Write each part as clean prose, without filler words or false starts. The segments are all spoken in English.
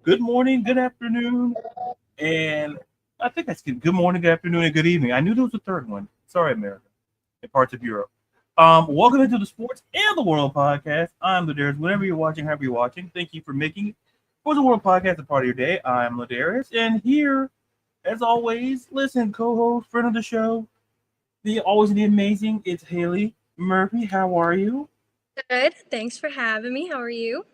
Good morning, good afternoon, and I think that's good. Good morning, good afternoon, and good evening. I knew there was a third one. Sorry, America, in parts of Europe. Welcome into the Sports and the World podcast. I'm LaDarius. Whenever you're watching, however you're watching, thank you for making for the World podcast a part of your day. I'm LaDarius, and here, as always, listen, co-host, friend of the show, the always the amazing. It's Hailee Murphy. How are you? Good. Thanks for having me. How are you?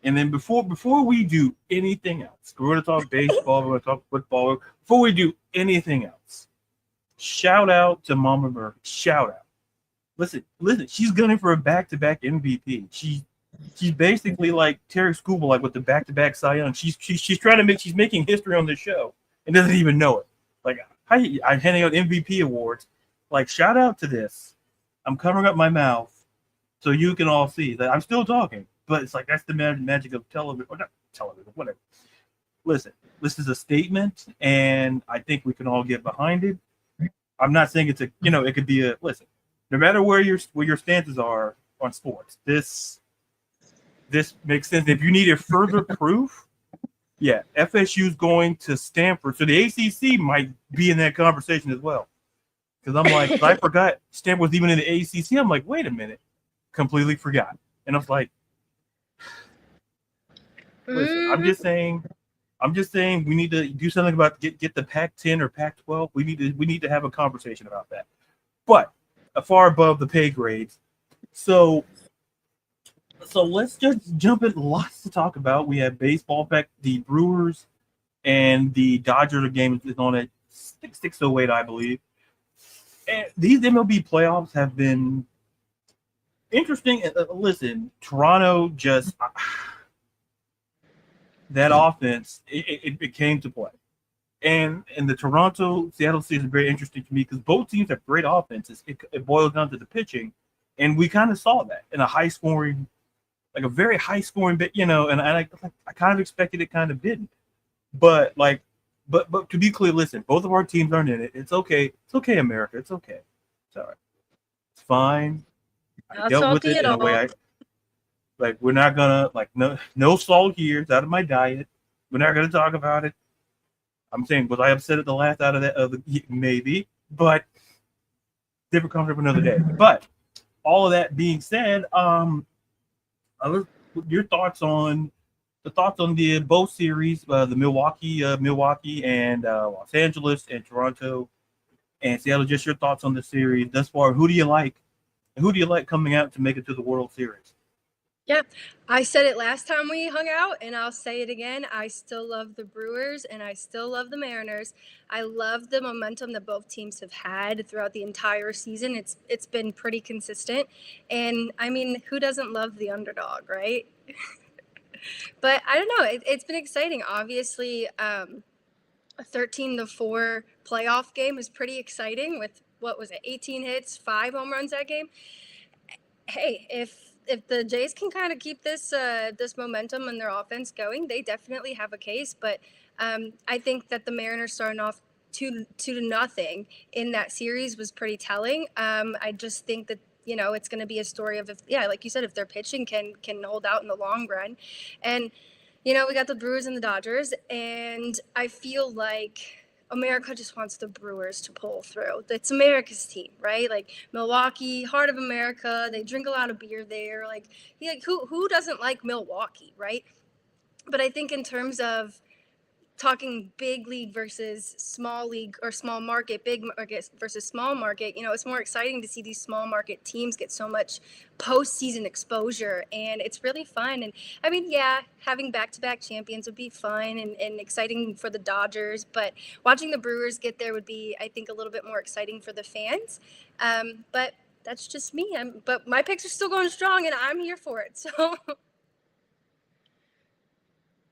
And then before we do anything else, we're going to talk baseball, we're going to talk football. Before we do anything else, shout out to Mama Murphy. Shout out. Listen. She's gunning for a back-to-back MVP. She's basically like Terry Scuba, like with the back-to-back Cy Young. She's trying to she's making history on this show and doesn't even know it. Like I'm handing out MVP awards. Like shout out to this. I'm covering up my mouth so you can all see that I'm still talking. But it's like that's the magic of television, or not television, whatever. Listen, this is a statement, and I think we can all get behind it. I'm not saying it's it could be a listen. No matter where your stances are on sports, this makes sense. If you needed further proof, yeah, FSU's going to Stanford, so the ACC might be in that conversation as well. Because I'm like, I forgot Stanford was even in the ACC. I'm like, wait a minute, completely forgot, and I was like. Listen, I'm just saying we need to do something about get the Pac-10 or Pac-12. We need to have a conversation about that. But far above the pay grades. So let's just jump in. Lots to talk about. We have baseball back. The Brewers and the Dodgers game is on at 6:08, I believe. And these MLB playoffs have been interesting. Listen, Toronto just. That offense, it came to play. And the Toronto-Seattle series is very interesting to me because both teams have great offenses. It boils down to the pitching. And we kind of saw that in a very high-scoring bit, and I kind of expected it, kind of didn't. But but to be clear, listen, both of our teams aren't in it. It's okay. It's okay, America. It's okay. It's all right. It's fine. I dealt with it in a way we're not gonna no salt here. It's out of my diet. We're not gonna talk about it. I'm saying, was I upset at the last out of that? Maybe, but different conversation for another day. But all of that being said, your thoughts on the both series, the Milwaukee and Los Angeles and Toronto and Seattle. Just your thoughts on the series thus far. Who do you like? Who do you like coming out to make it to the World Series? Yeah, I said it last time we hung out, and I'll say it again. I still love the Brewers, and I still love the Mariners. I love the momentum that both teams have had throughout the entire season. It's been pretty consistent, and I mean, who doesn't love the underdog, right? But I don't know. It's been exciting. Obviously, a 13-4 playoff game is pretty exciting. With what was it, 18 hits, 5 home runs that game. Hey, if the Jays can kind of keep this momentum and their offense going, they definitely have a case. But I think that the Mariners starting off 2-0 in that series was pretty telling. I just think that it's going to be a story of like you said, if their pitching can hold out in the long run, and we got the Brewers and the Dodgers, and I feel like America just wants the Brewers to pull through. It's America's team, right? Like Milwaukee, heart of America. They drink a lot of beer there. Like who doesn't like Milwaukee, right? But I think in terms of talking big league versus small league or small market, big market versus small market, it's more exciting to see these small market teams get so much postseason exposure, and it's really fun. And I mean, yeah, having back-to-back champions would be fun and exciting for the Dodgers, but watching the Brewers get there would be, I think, a little bit more exciting for the fans. But that's just me. But my picks are still going strong, and I'm here for it. So.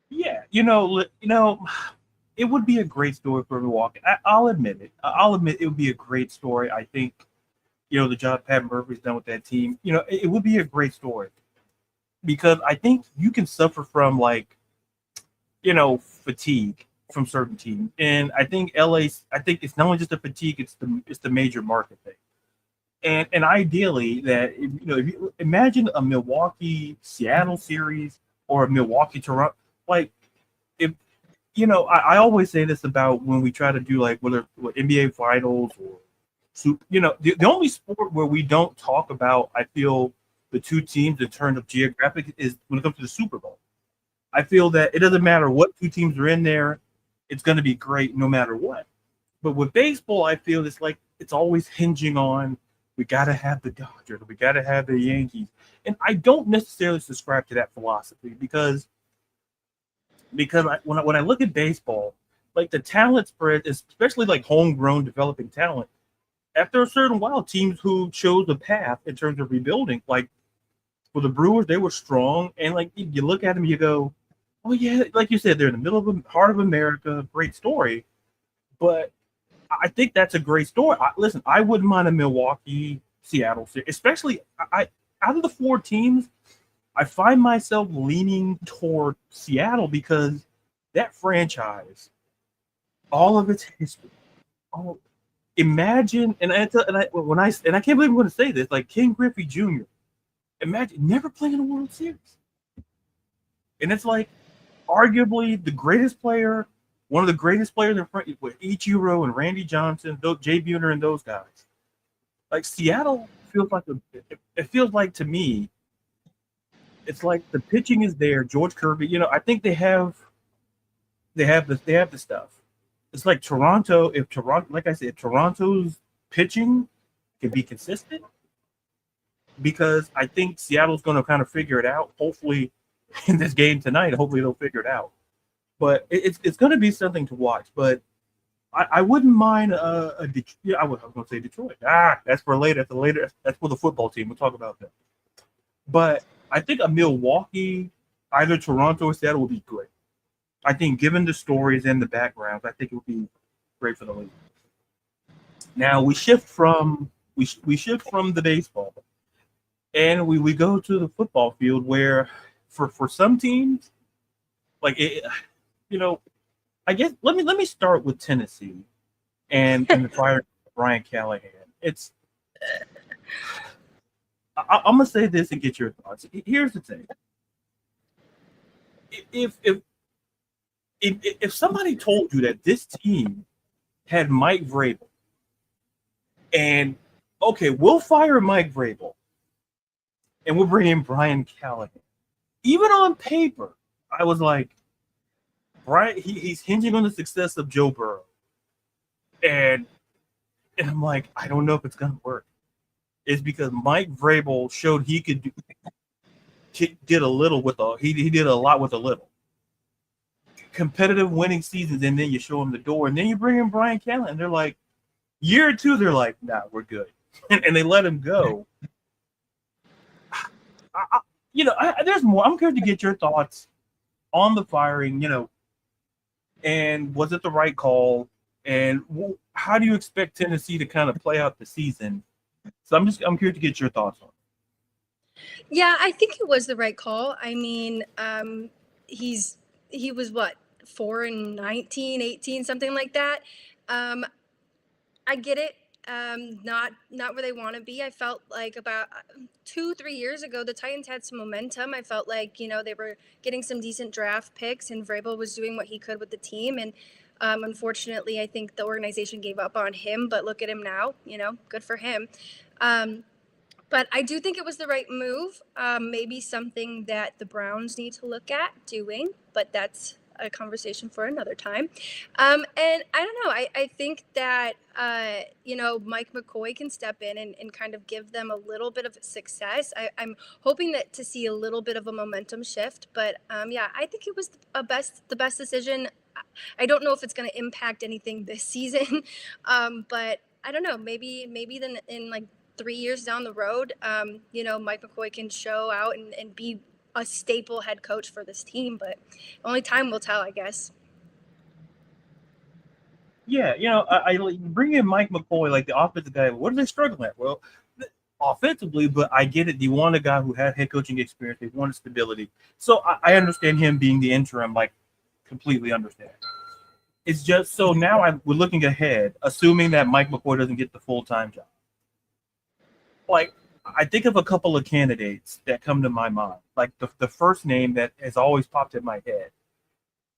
Yeah, it would be a great story for Milwaukee. I'll admit it. I'll admit it would be a great story. I think, the job Pat Murphy's done with that team, it would be a great story because I think you can suffer from fatigue from certain teams, and I think I think it's not only just the fatigue; it's the major market thing. And ideally that if you imagine a Milwaukee Seattle series or a Milwaukee Toronto, like if I always say this about when we try to do like whether NBA finals or the only sport where we don't talk about, I feel, the two teams in terms of geographic is when it comes to the Super Bowl. I feel that it doesn't matter what two teams are in there, it's going to be great no matter what. But with baseball, I feel it's like it's always hinging on we got to have the Dodgers, we got to have the Yankees, and I don't necessarily subscribe to that philosophy because when I look at baseball, like the talent spread, especially like homegrown developing talent, after a certain while, teams who chose a path in terms of rebuilding, like for the Brewers, they were strong, and like you look at them, you go, oh yeah, like you said, they're in the middle of the heart of America, great story, but I think that's a great story. Listen, I wouldn't mind a Milwaukee Seattle series, especially out of the four teams, I find myself leaning toward Seattle because that franchise, all of its history, imagine, and I can't believe I'm going to say this, like Ken Griffey Jr. Imagine never playing a World Series, and it's like arguably the greatest player, one of the greatest players in front with Ichiro and Randy Johnson, Jay Buhner, and those guys. Like Seattle feels like it feels like to me, it's like the pitching is there. George Kirby, I think they have the stuff. It's like Toronto. If Toronto, like I said, Toronto's pitching can be consistent, because I think Seattle's going to kind of figure it out. Hopefully, in this game tonight, hopefully they'll figure it out. But it's going to be something to watch. But I wouldn't mind I was going to say Detroit. That's for later. That's for the football team. We'll talk about that. But I think a Milwaukee, either Toronto or Seattle, would be great. I think given the stories and the backgrounds, I think it would be great for the league. Now we shift from the baseball, and we go to the football field where for some teams, like I guess let me start with Tennessee and the fire Brian Callahan. It's I'm gonna say this and get your thoughts. Here's the thing: if somebody told you that this team had Mike Vrabel, and okay, we'll fire Mike Vrabel, and we'll bring in Brian Callahan, even on paper, I was like, Brian, he's hinging on the success of Joe Burrow, and I'm like, I don't know if it's gonna work. It's because Mike Vrabel showed he did a little with he did a lot with a little. Competitive winning seasons, and then you show them the door, and then you bring in Brian Callahan, and they're like, year two, they're like, nah, we're good, and they let him go. There's more. I'm curious to get your thoughts on the firing, and was it the right call, and how do you expect Tennessee to kind of play out the season? So I'm curious to get your thoughts on it. Yeah, I think it was the right call. I mean, he was what, 4-19, 18, something like that. I get it. Not where they want to be. I felt like about 2-3 years ago, the Titans had some momentum. I felt like, they were getting some decent draft picks, and Vrabel was doing what he could with the team. And unfortunately, I think the organization gave up on him, but look at him now, good for him. But I do think it was the right move. Maybe something that the Browns need to look at doing, but that's a conversation for another time. And I don't know. I think that, Mike McCoy can step in and kind of give them a little bit of success. I'm hoping to see a little bit of a momentum shift. But, I think it was the best decision. I don't know if it's going to impact anything this season, but I don't know. Maybe then in like 3 years down the road, Mike McCoy can show out and be a staple head coach for this team, but only time will tell, I guess. Yeah, I bring in Mike McCoy, like the offensive guy. What are they struggling at? Well, offensively, but I get it. You want a guy who had head coaching experience. They wanted stability. So I understand him being the interim, like completely understand. It's just so now we're looking ahead, assuming that Mike McCoy doesn't get the full-time job. like I think of a couple of candidates that come to my mind. Like the first name that has always popped in my head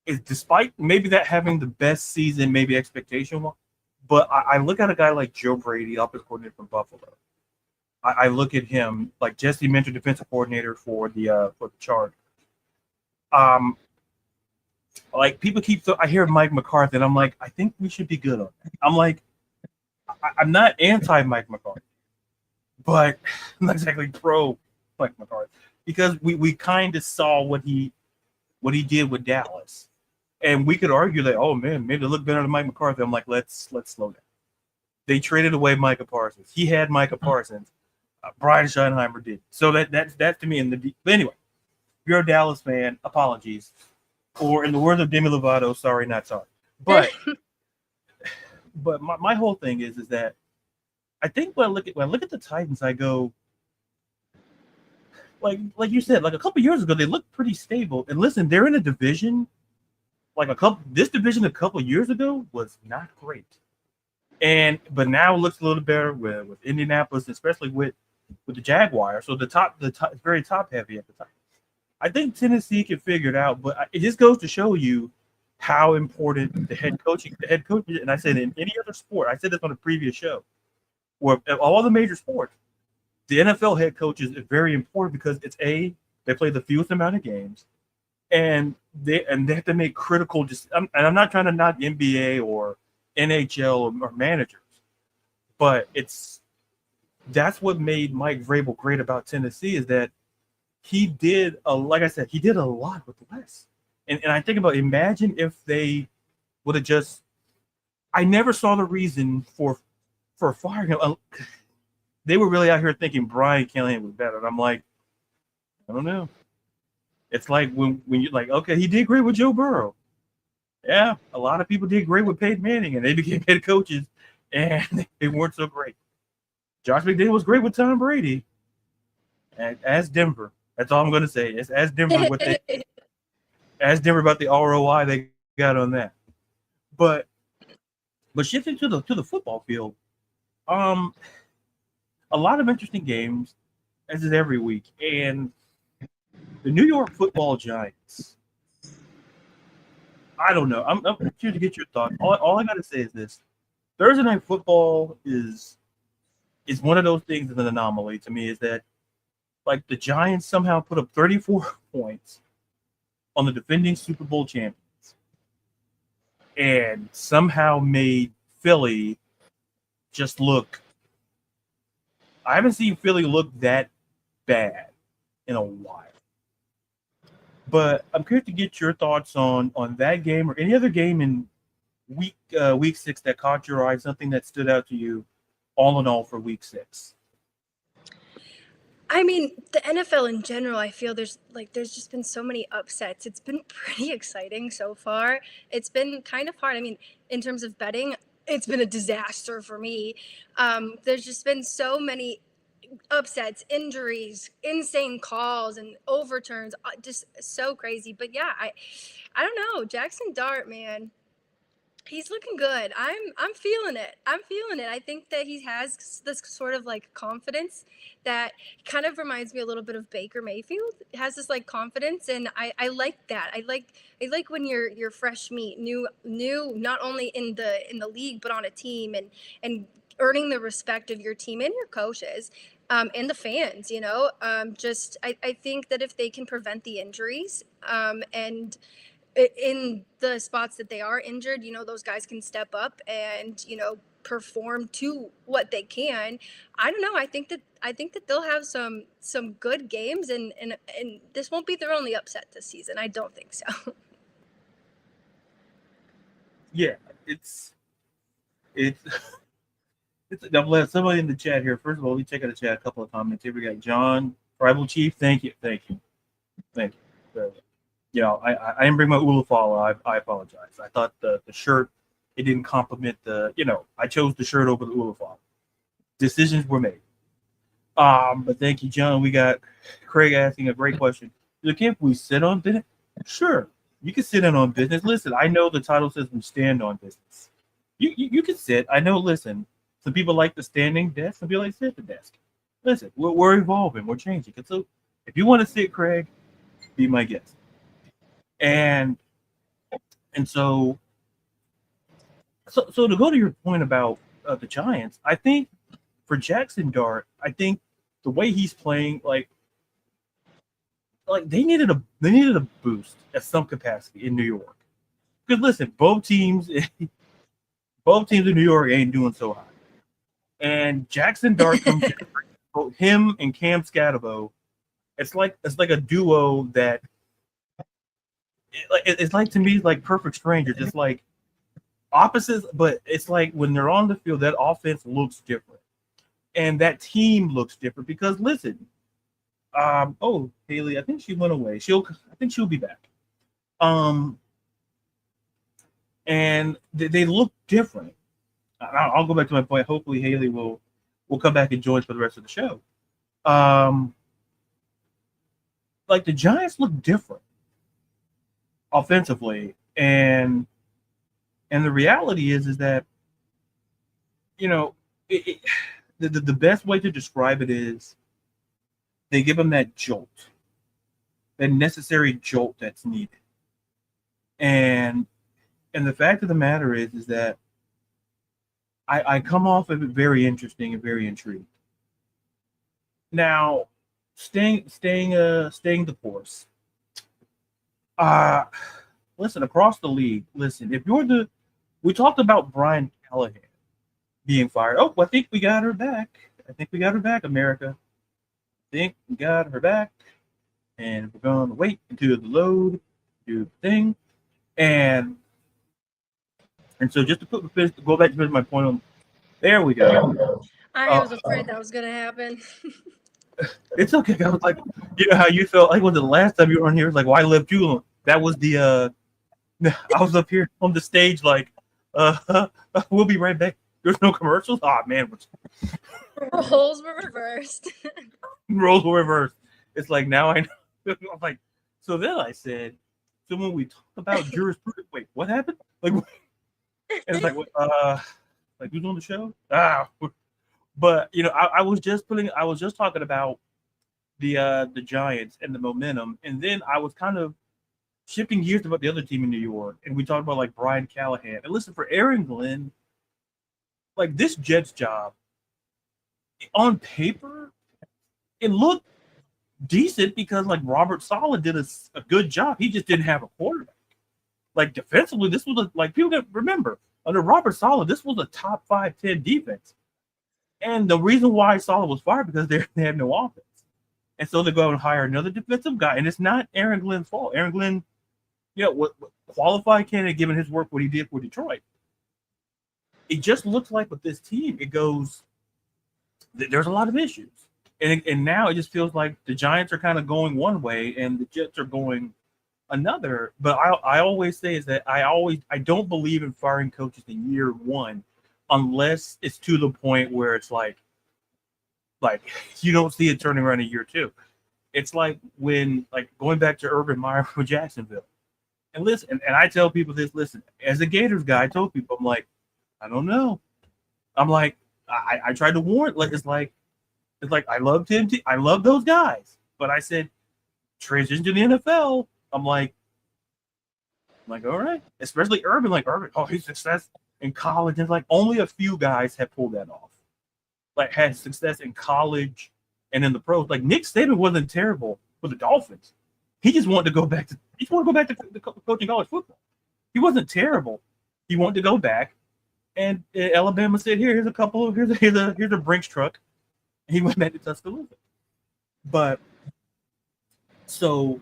is, despite maybe that having the best season, maybe expectation one, but I look at a guy like Joe Brady, offensive coordinator from Buffalo. I look at him like Jesse Minter, defensive coordinator for the Chargers. Um, like people I hear Mike McCarthy, and I'm like, I think we should be good on that. I'm like, I'm not anti Mike McCarthy, but I'm not exactly pro Mike McCarthy, because we kind of saw what he did with Dallas, and we could argue that, oh man, maybe they look better than Mike McCarthy. I'm like, let's slow down. They traded away Micah Parsons. He had Micah Parsons. Brian Schottenheimer did. So that's to me in the. But anyway, if you're a Dallas fan, apologies, or in the words of Demi Lovato, sorry, not sorry. But but my whole thing is that I think when I look at the Titans, I go, like you said, like a couple years ago, they looked pretty stable. And listen, they're in a division, this division a couple years ago was not great. But now it looks a little better with Indianapolis, especially with the Jaguars. So the top it's very top heavy at the time. I think Tennessee can figure it out, but it just goes to show you how important the head coaching, and I said in any other sport, I said this on a previous show, where all the major sports, the NFL head coaches is very important, because they play the fewest amount of games, and they have to make critical. And I'm not trying to knock NBA or NHL or managers, but that's what made Mike Vrabel great about Tennessee, is that he did like I said, he did a lot with less. And I think about, imagine if they would have just. I never saw the reason for firing him. They were really out here thinking Brian Callahan was better, and I'm like, I don't know. It's like when you're like, okay, he did great with Joe Burrow. Yeah, a lot of people did great with Peyton Manning, and they became head coaches, and they weren't so great. Josh McDaniels was great with Tom Brady, and as Denver. That's all I'm going to say. It's as Denver about the ROI they got on that. But shifting to the football field, a lot of interesting games, as is every week, and the New York Football Giants. I don't know. I'm curious to get your thoughts. All I got to say is this: Thursday night football is one of those things that's an anomaly to me. Is that, like, the Giants somehow put up 34 points on the defending Super Bowl champions, and somehow made Philly just look. I haven't seen Philly look that bad in a while. But I'm curious to get your thoughts on that game, or any other game in week 6 that caught your eye, something that stood out to you, all in all, for week 6. I mean, the NFL in general, I feel there's just been so many upsets. It's been pretty exciting so far. It's been kind of hard. I mean, in terms of betting, it's been a disaster for me. There's just been so many upsets, injuries, insane calls, and overturns. Just so crazy. But yeah, I don't know. Jackson Dart, man. He's looking good. I'm feeling it. I'm feeling it. I think that he has this sort of like confidence that kind of reminds me a little bit of Baker Mayfield. It has this like confidence, and I like that. I like when you're fresh meat, new not only in the league but on a team, and earning the respect of your team and your coaches. And the fans, I think that if they can prevent the injuries, and in the spots that they are injured, those guys can step up and, perform to what they can. I don't know. I think that they'll have some good games, and this won't be their only upset this season. I don't think so. Yeah, it's I'm glad somebody in the chat here. First of all, let me check out the chat, a couple of comments here. We got John, Tribal Chief. Thank you. I didn't bring my Ula follow. I apologize. I thought the shirt, it didn't complement I chose the shirt over the Ula follow. Decisions were made. But thank you, John. We got Craig asking a great question. Can we sit on business? Sure, you can sit in on business. Listen, I know the title says we stand on business. You can sit. I know. Listen, some people like the standing desk. Some people like to sit at the desk. Listen, we're evolving, we're changing. And so if you want to sit, Craig, be my guest. And so to go to your point about the Giants, I think for Jackson Dart, I think the way he's playing, like they needed a boost at some capacity in New York. Because listen, both teams in New York ain't doing so hot. And Jackson Dart comes in, both him and Cam Scatabo. It's like a duo that it's like to me like perfect stranger, just like opposites, but it's like when they're on the field, that offense looks different. And that team looks different because listen, Hailee, I think she went away. I think she'll be back. And they look different. I'll go back to my point. Hopefully Hailee will come back and join us for the rest of the show. Like the Giants look different offensively, and the reality is that the best way to describe it is they give them that jolt, that necessary jolt that's needed. And the fact of the matter is that I come off of it very interesting and very intrigued. Now, staying the course. Listen, across the league, if you're we talked about Brian Callahan being fired. Oh, I think we got her back. America. I think we got her back. And we're going to wait until the load, do the thing. And so just to go back to my point on, there we go. I was afraid that was going to happen. It's okay. I was like, you know how you felt like, was the last time you were on here? It was like, why left you alone? That was the, I was up here on the stage like, we'll be right back. There's no commercials? Oh, man. Roles were reversed. Roles were reversed. It's like, now I know. I'm like, so then I said, so when we talk about jurisprudence, wait, what happened? Like, and it's like, like who's on the show? But I was just talking about the Giants and the momentum, and then I was kind of shifting gears about the other team in New York, and we talked about like Brian Callahan. And listen, for Aaron Glenn, like this Jets job, on paper, it looked decent because like Robert Saleh did a good job. He just didn't have a quarterback. Like defensively, this was like people got remember under Robert Saleh, this was a top 5-10 defense. And the reason why Saleh was fired because they had no offense. And so they go out and hire another defensive guy. And it's not Aaron Glenn's fault. Aaron Glenn, what qualified candidate given his work, what he did for Detroit. It just looks like with this team, it goes, there's a lot of issues. And now it just feels like the Giants are kind of going one way and the Jets are going another. But I always say is that I don't believe in firing coaches in year one unless it's to the point where it's like you don't see it turning around in year two. It's like when going back to Urban Meyer with Jacksonville. And listen, and I tell people this, listen, as a Gators guy, I told people, I'm like, I don't know. I'm like, I tried to warn, it's like I love Tim I love those guys. But I said, transition to the NFL. I'm like, all right. Especially Urban, his success in college. And only a few guys have pulled that off. Had success in college and in the pros. Nick Saban wasn't terrible for the Dolphins. He just wanted to go back to coaching college football. He wasn't terrible. He wanted to go back. And Alabama said, here's a Brinks truck. And he went back to Tuscaloosa. But so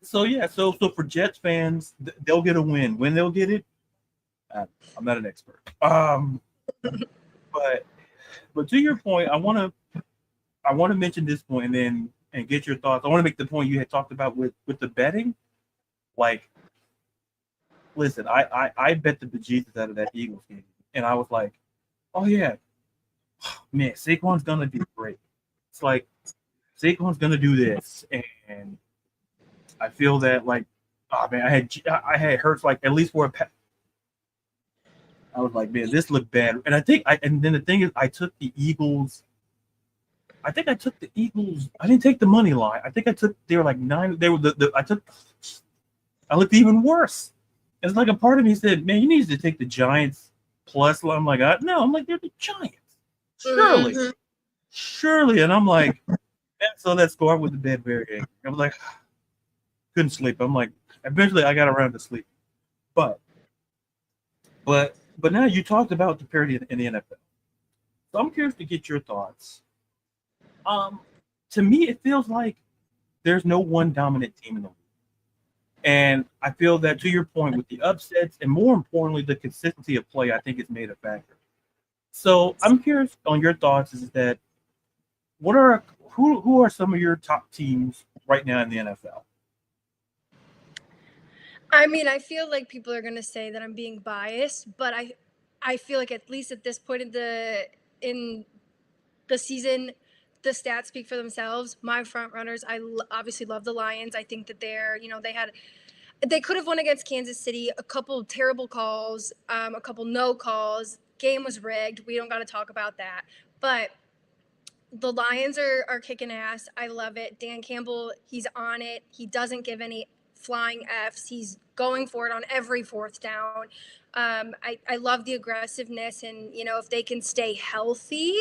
for Jets fans, they'll get a win. When they'll get it, I'm not an expert. But to your point, I want to mention this point and get your thoughts. I want to make the point you had talked about with the betting. Listen, I bet the bejesus out of that Eagles game, and I was like, oh yeah, man, Saquon's gonna do great. It's like Saquon's gonna do this, and I feel that oh man, I had Hurts at least for a. I was like, man, this looked bad, and I think and then the thing is, I took the Eagles I think I took the Eagles. I didn't take the money line. I think they were like 9. They were I looked even worse. It's like a part of me said, man, you need to take the Giants plus. I'm like, no, I'm like, they're the Giants. Surely. And I'm like, so that score with the bed very angry. I was like, couldn't sleep. I'm like, eventually I got around to sleep. But now you talked about the parity in the NFL. So I'm curious to get your thoughts. To me, it feels like there's no one dominant team in the league. And I feel that, to your point, with the upsets and more importantly, the consistency of play, I think it's made a factor. So I'm curious on your thoughts. Is that who are some of your top teams right now in the NFL? I mean, I feel like people are gonna say that I'm being biased, but I feel like at least at this point in the season, the stats speak for themselves. My front runners, obviously love the Lions. I think that they could have won against Kansas City. A couple terrible calls, a couple no calls. Game was rigged. We don't got to talk about that. But the Lions are kicking ass. I love it. Dan Campbell, he's on it. He doesn't give any flying Fs. He's going for it on every fourth down. I love the aggressiveness, and if they can stay healthy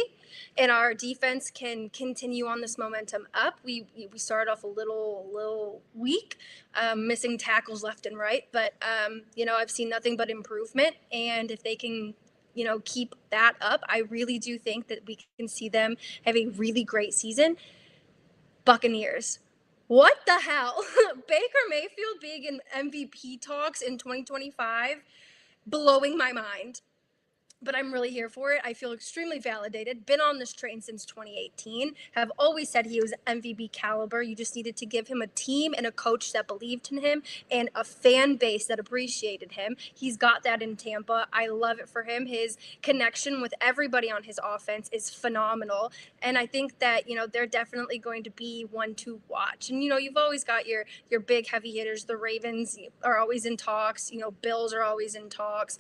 and our defense can continue on this momentum up. We started off a little weak, missing tackles left and right, but I've seen nothing but improvement, and if they can keep that up, I really do think that we can see them have a really great season. Buccaneers. What the hell? Baker Mayfield being in MVP talks in 2025, blowing my mind. But I'm really here for it. I feel extremely validated. Been on this train since 2018. Have always said he was MVP caliber. You just needed to give him a team and a coach that believed in him and a fan base that appreciated him. He's got that in Tampa. I love it for him. His connection with everybody on his offense is phenomenal. And I think that, they're definitely going to be one to watch. And, you've always got your big heavy hitters. The Ravens are always in talks. Bills are always in talks.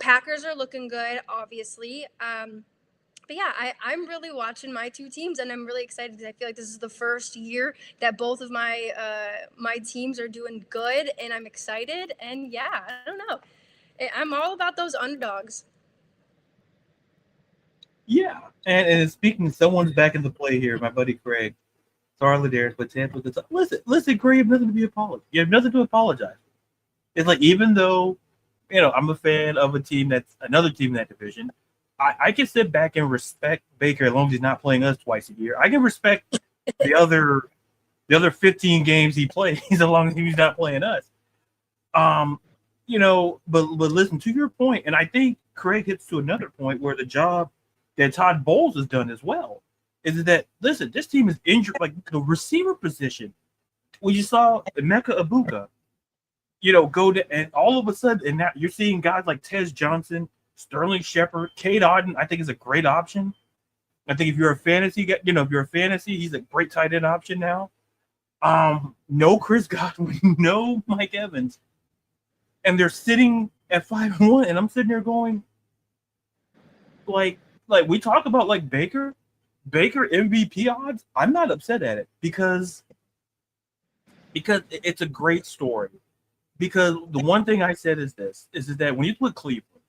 Packers are looking good, obviously. But yeah, I'm really watching my two teams, and I'm really excited because I feel like this is the first year that both of my teams are doing good, and I'm excited. And yeah, I don't know. I'm all about those underdogs. Yeah, and speaking, someone's back in the play here, my buddy Craig. Sorry, LaDarius, but Tampa. Listen, Craig, you have nothing to be apologized. You have nothing to apologize. It's like, even though I'm a fan of another team in that division, I can sit back and respect Baker as long as he's not playing us twice a year. I can respect the other 15 games he plays as long as he's not playing us. But listen, to your point, and I think Craig hits to another point where the job that Todd Bowles has done as well is that, listen, this team is injured, like the receiver position. When you saw Emeka Egbuka, go to, and all of a sudden, and now you're seeing guys like Tez Johnson, Sterling Shepard, Cade Otton, I think is a great option. I think if you're a fantasy guy, he's a great tight end option now. No Chris Godwin, no Mike Evans. And they're sitting at 5-1, and I'm sitting there going, like we talk about like Baker MVP odds. I'm not upset at it because it's a great story. Because the one thing I said is that when you look at Cleveland,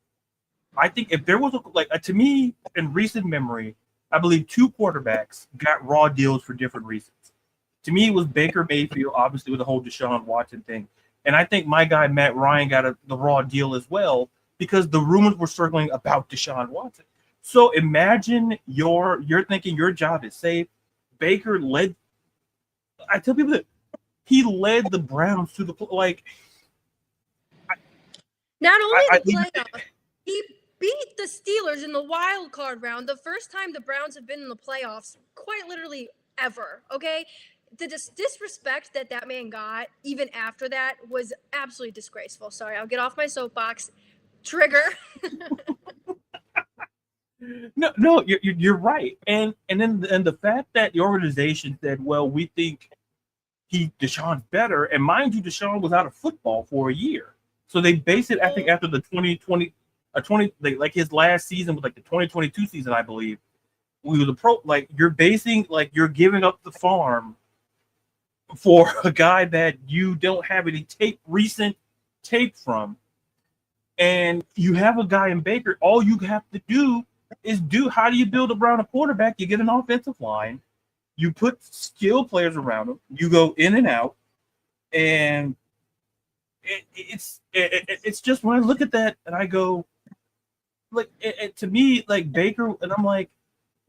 I think if there was to me, in recent memory, I believe two quarterbacks got raw deals for different reasons. To me, it was Baker Mayfield, obviously with the whole Deshaun Watson thing, and I think my guy Matt Ryan got the raw deal as well because the rumors were circling about Deshaun Watson. So imagine you're thinking your job is safe. Baker led. I tell people that he led the Browns to the Not only the playoffs, he beat the Steelers in the wild card round. The first time the Browns have been in the playoffs, quite literally ever. Okay, the disrespect that man got even after that was absolutely disgraceful. Sorry, I'll get off my soapbox. Trigger. No, you're right, and then the fact that the organization said, well, we think Deshaun's better, and mind you, Deshaun was out of football for a year. So they based it, I think, after the 2020, his last season was like the 2022 season, I believe. we were the pro. Like you're basing, like you're giving up the farm for a guy that you don't have any recent tape from, and you have a guy in Baker. All you have to do is how do you build around a quarterback? You get an offensive line, you put skilled players around him, you go in and out, and it's just when I look at that and I go, like to me, like Baker, and I'm like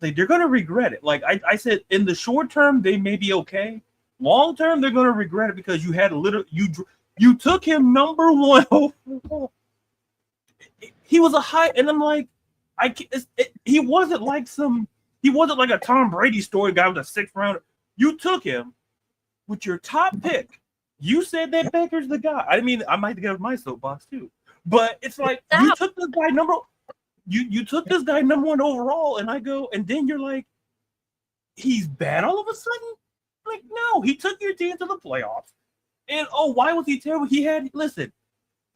they're gonna regret it. Like I said, in the short term they may be okay. Long term they're gonna regret it because you had a little you took him number one overall. He was a high, and I'm like, he wasn't like a Tom Brady story guy with a 6th rounder. You took him with your top pick. You said that Baker's the guy. I mean, I might get off my soapbox too, but it's like you took this guy you took this guy number 1 overall, and I go, and then you're like, he's bad all of a sudden. Like, no, he took your team to the playoffs, and why was he terrible? He had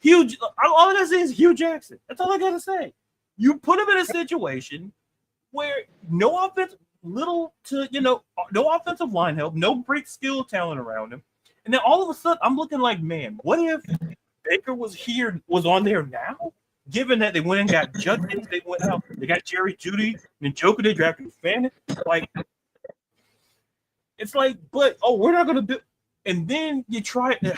huge. All I gotta say is Hugh Jackson. That's all I gotta say. You put him in a situation where no offense, no offensive line help, no great skill talent around him, and then all of a sudden I'm looking like, man, what if Baker was on there now? Given that they went and got Judkins, they went out, they got Jerry Jeudy, and Joker they drafted Fannin. Like, it's like, but we're not gonna do. And then you try it.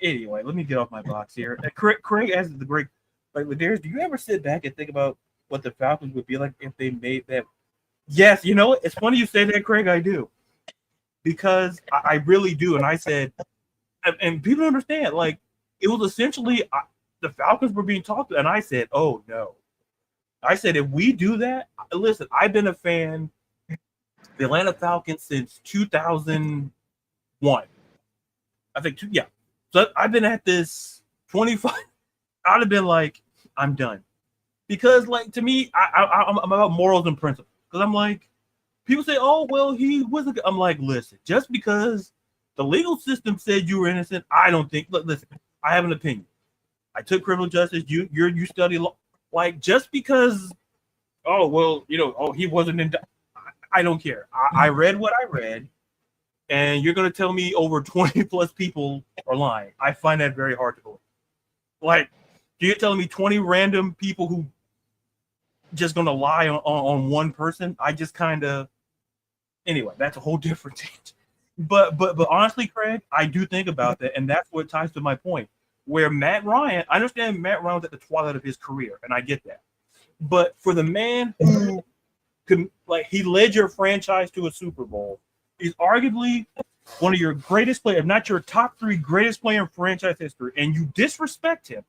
Anyway, let me get off my box here. Craig asks the great, like, LaDarius, do you ever sit back and think about what the Falcons would be like if they made that? Yes, you know, it's funny you say that, Craig. I do, because I really do. And I said, and people understand, like, it was essentially the Falcons were being talked to, and I said, oh no. I said, if we do that, listen, I've been a fan of the Atlanta Falcons since 2001. I think, yeah. So I've been at this 25. I'd have been like, I'm done. Because, like, to me, I'm about morals and principles. Because I'm like, people say, oh, well, he wasn't. I'm like, listen, just because the legal system said you were innocent, I don't think. Look, listen, I have an opinion. I took criminal justice. You study law. Like, just because, he wasn't in. I don't care. I read what I read. And you're going to tell me over 20 plus people are lying. I find that very hard to believe. Like, you're telling me 20 random people who just going to lie on one person? I just kind of, anyway, that's a whole different thing. But honestly, Craig, I do think about that. And that's what ties to my point. Where Matt Ryan, I understand Matt Ryan was at the twilight of his career, and I get that. But for the man who could, like, he led your franchise to a Super Bowl, he's arguably one of your greatest players, if not your top 3 greatest player in franchise history, and you disrespect him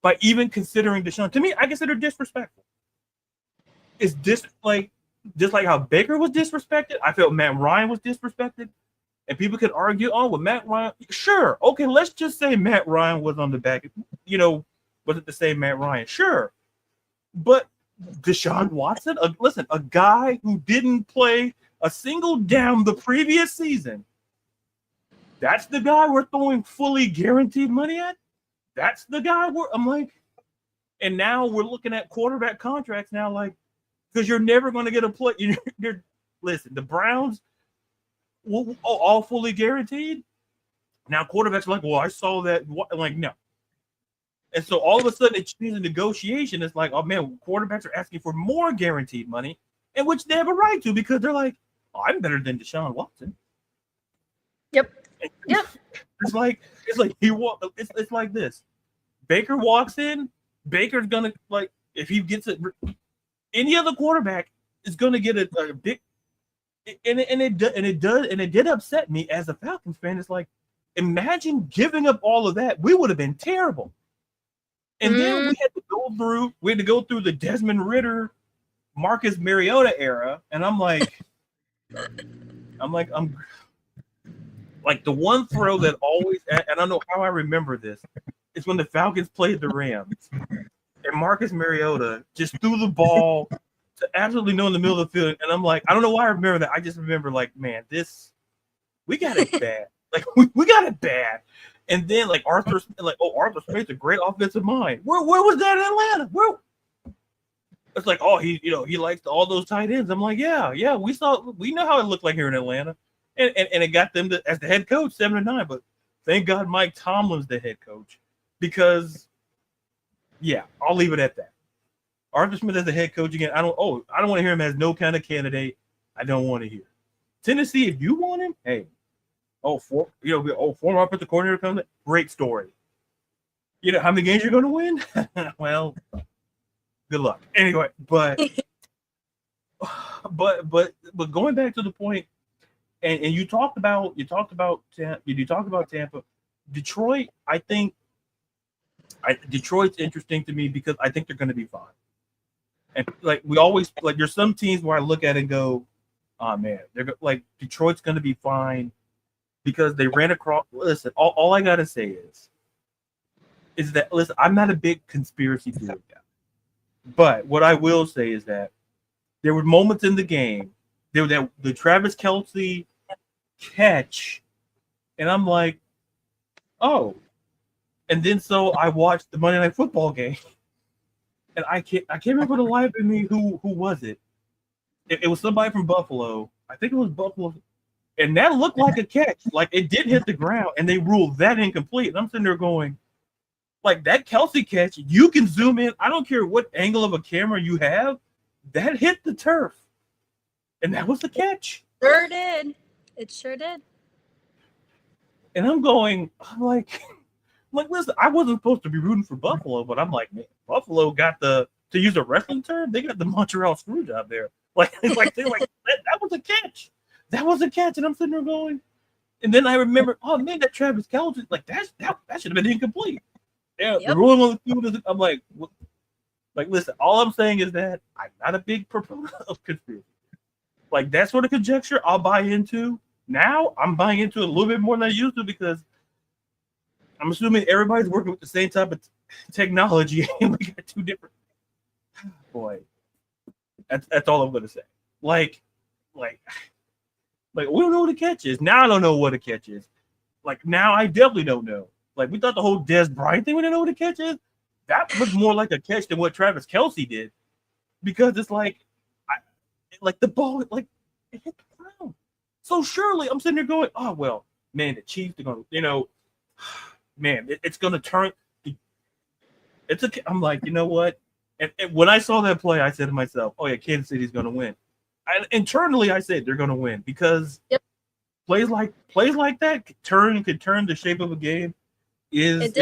by even considering Deshaun. To me, I consider disrespectful. It's just like how Baker was disrespected, I felt Matt Ryan was disrespected. And people could argue, Matt Ryan, sure, okay, let's just say Matt Ryan was on the back, was it the same Matt Ryan? Sure. But Deshaun Watson, a guy who didn't play a single down the previous season, that's the guy we're throwing fully guaranteed money at? That's the guy I'm like, and now we're looking at quarterback contracts now, like, because you're never going to get a play. Listen, the Browns, all fully guaranteed. Now quarterbacks are like, well, I saw that. I'm like, no. And so all of a sudden it's a negotiation. It's like, oh man, quarterbacks are asking for more guaranteed money, and which they have a right to, because they're like, I'm better than Deshaun Watson. Yep. Yep. It's like it's like this. Baker walks in, Baker's gonna, like, if he gets it, any other quarterback is gonna get a big. And it did upset me as a Falcons fan. It's like, imagine giving up all of that. We would have been terrible. And then we had to go through the Desmond Ridder, Marcus Mariota era, and I'm like the one throw that always, and I don't know how I remember this, is when the Falcons played the Rams, and Marcus Mariota just threw the ball to absolutely no in the middle of the field, and I'm like, I don't know why I remember that. I just remember, like, man, we got it bad. Like, we got it bad. And then, like, Arthur Smith's a great offensive mind. Where was that in Atlanta? It's like, oh, he likes all those tight ends. I'm like, yeah, we know how it looked like here in Atlanta, and it got them as the head coach 7-9. But thank God Mike Tomlin's the head coach, because yeah, I'll leave it at that. Arthur Smith as the head coach again. I don't want to hear him as no kind of candidate. I don't want to hear. Tennessee, if you want him, hey, former offensive coordinator comes in, great story. You know how many games you're going to win? Well, good luck. Anyway, but going back to the point, and you talked about Tampa, Detroit. I think Detroit's interesting to me because I think they're going to be fine. And like we always like, there's some teams where I look at it and go, oh man, they're like Detroit's going to be fine because they ran across. Listen, all I gotta say is that listen, I'm not a big conspiracy theory guy, but what I will say is that there were moments in the game, there was the Travis Kelce catch, and I'm like, oh, and then so I watched the Monday Night Football game, and I can't remember the life in me who was it. It was somebody from Buffalo. I think it was Buffalo. And that looked like a catch. Like it did hit the ground, and they ruled that incomplete. And I'm sitting there going, like that Kelce catch, you can zoom in. I don't care what angle of a camera you have. That hit the turf. And that was the catch. Sure did. It sure did. And I'm like, listen, I wasn't supposed to be rooting for Buffalo, but I'm like, man, Buffalo got to use a wrestling term, they got the Montreal screw job there. Like that was a catch. That was a catch, and I'm sitting there going, and then I remember, oh man, that Travis Kelce, like that should have been incomplete. Yeah, yep. The ruling on the field is. I'm like, listen, all I'm saying is that I'm not a big proponent of conspiracy. Like that sort of conjecture, I'll buy into. Now I'm buying into it a little bit more than I used to because I'm assuming everybody's working with the same type of technology, and we got two different. Boy, that's all I'm gonna say. Like we don't know what a catch is. Now I don't know what a catch is. Like now I definitely don't know. Like we thought the whole Des Bryant thing, we didn't know what a catch is. That was more like a catch than what Travis Kelce did, because it's like the ball like it hit the ground. So surely I'm sitting there going, oh well, man, the Chiefs are gonna, man, it's gonna turn. I'm like, you know what? And when I saw that play, I said to myself, oh yeah, Kansas City's gonna win. Internally, I said they're going to win because plays like that could turn the shape of a game. Is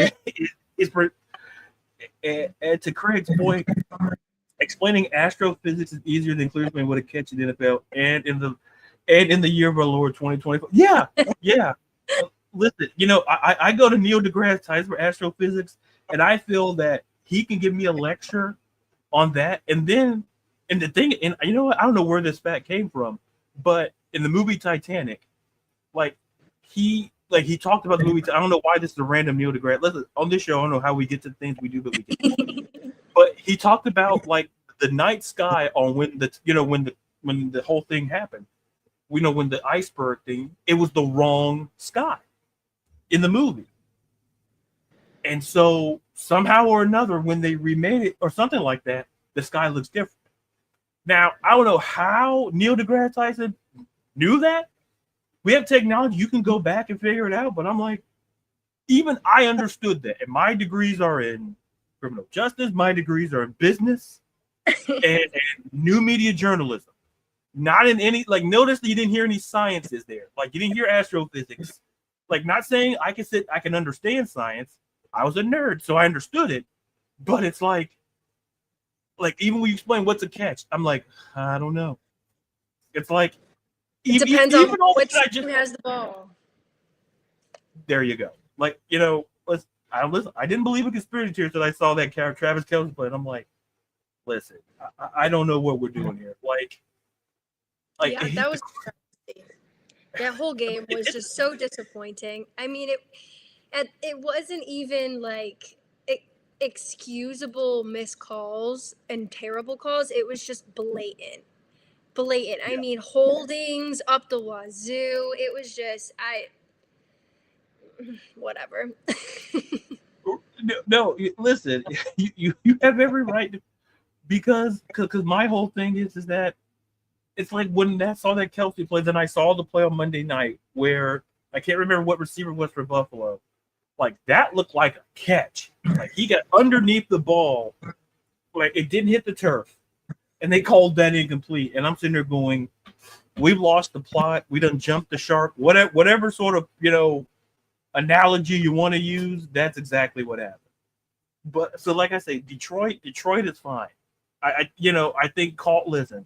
and to Craig's point, explaining astrophysics is easier than clearly explaining what a catch in the NFL and in the year of our Lord 2024. Yeah. Listen, I go to Neil deGrasse Tyson for astrophysics, and I feel that he can give me a lecture on that, and then. And the thing, and you know what? I don't know where this fact came from, but in the movie Titanic, he talked about the movie. I don't know why this is a random Neil deGrasse. Listen, on this show, I don't know how we get to the things we do, but we get. But he talked about the night sky on when the whole thing happened. We know when the iceberg thing, it was the wrong sky in the movie, and so somehow or another, when they remade it or something like that, the sky looks different. Now, I don't know how Neil deGrasse Tyson knew that. We have technology. You can go back and figure it out. But I'm like, even I understood that. And my degrees are in criminal justice. My degrees are in business and new media journalism. Not in any, notice that you didn't hear any sciences there. Like, you didn't hear astrophysics. Like, not saying I can understand science. I was a nerd, so I understood it. But it's like even when you explain what's a catch, I'm like, I don't know. It's like it depends on which team has the ball. There you go. I didn't believe in conspiracy theories until I saw that Travis Kelce play, and I'm like, listen, I don't know what we're doing here. Yeah, that was crazy. That whole game was just so disappointing. I mean, it wasn't even excusable missed calls and terrible calls. It was just blatant. Yeah. I mean, holdings up the wazoo. It was just whatever. No, listen, you have every right to, because my whole thing is that it's like when I saw that Kelsey play, then I saw the play on Monday night where I can't remember what receiver was for Buffalo. Like that looked like a catch. Like he got underneath the ball, like it didn't hit the turf, and they called that incomplete. And I'm sitting there going, "We've lost the plot. We done jumped the shark. Whatever sort of analogy you want to use, that's exactly what happened." But so, like I say, Detroit is fine. I think listen.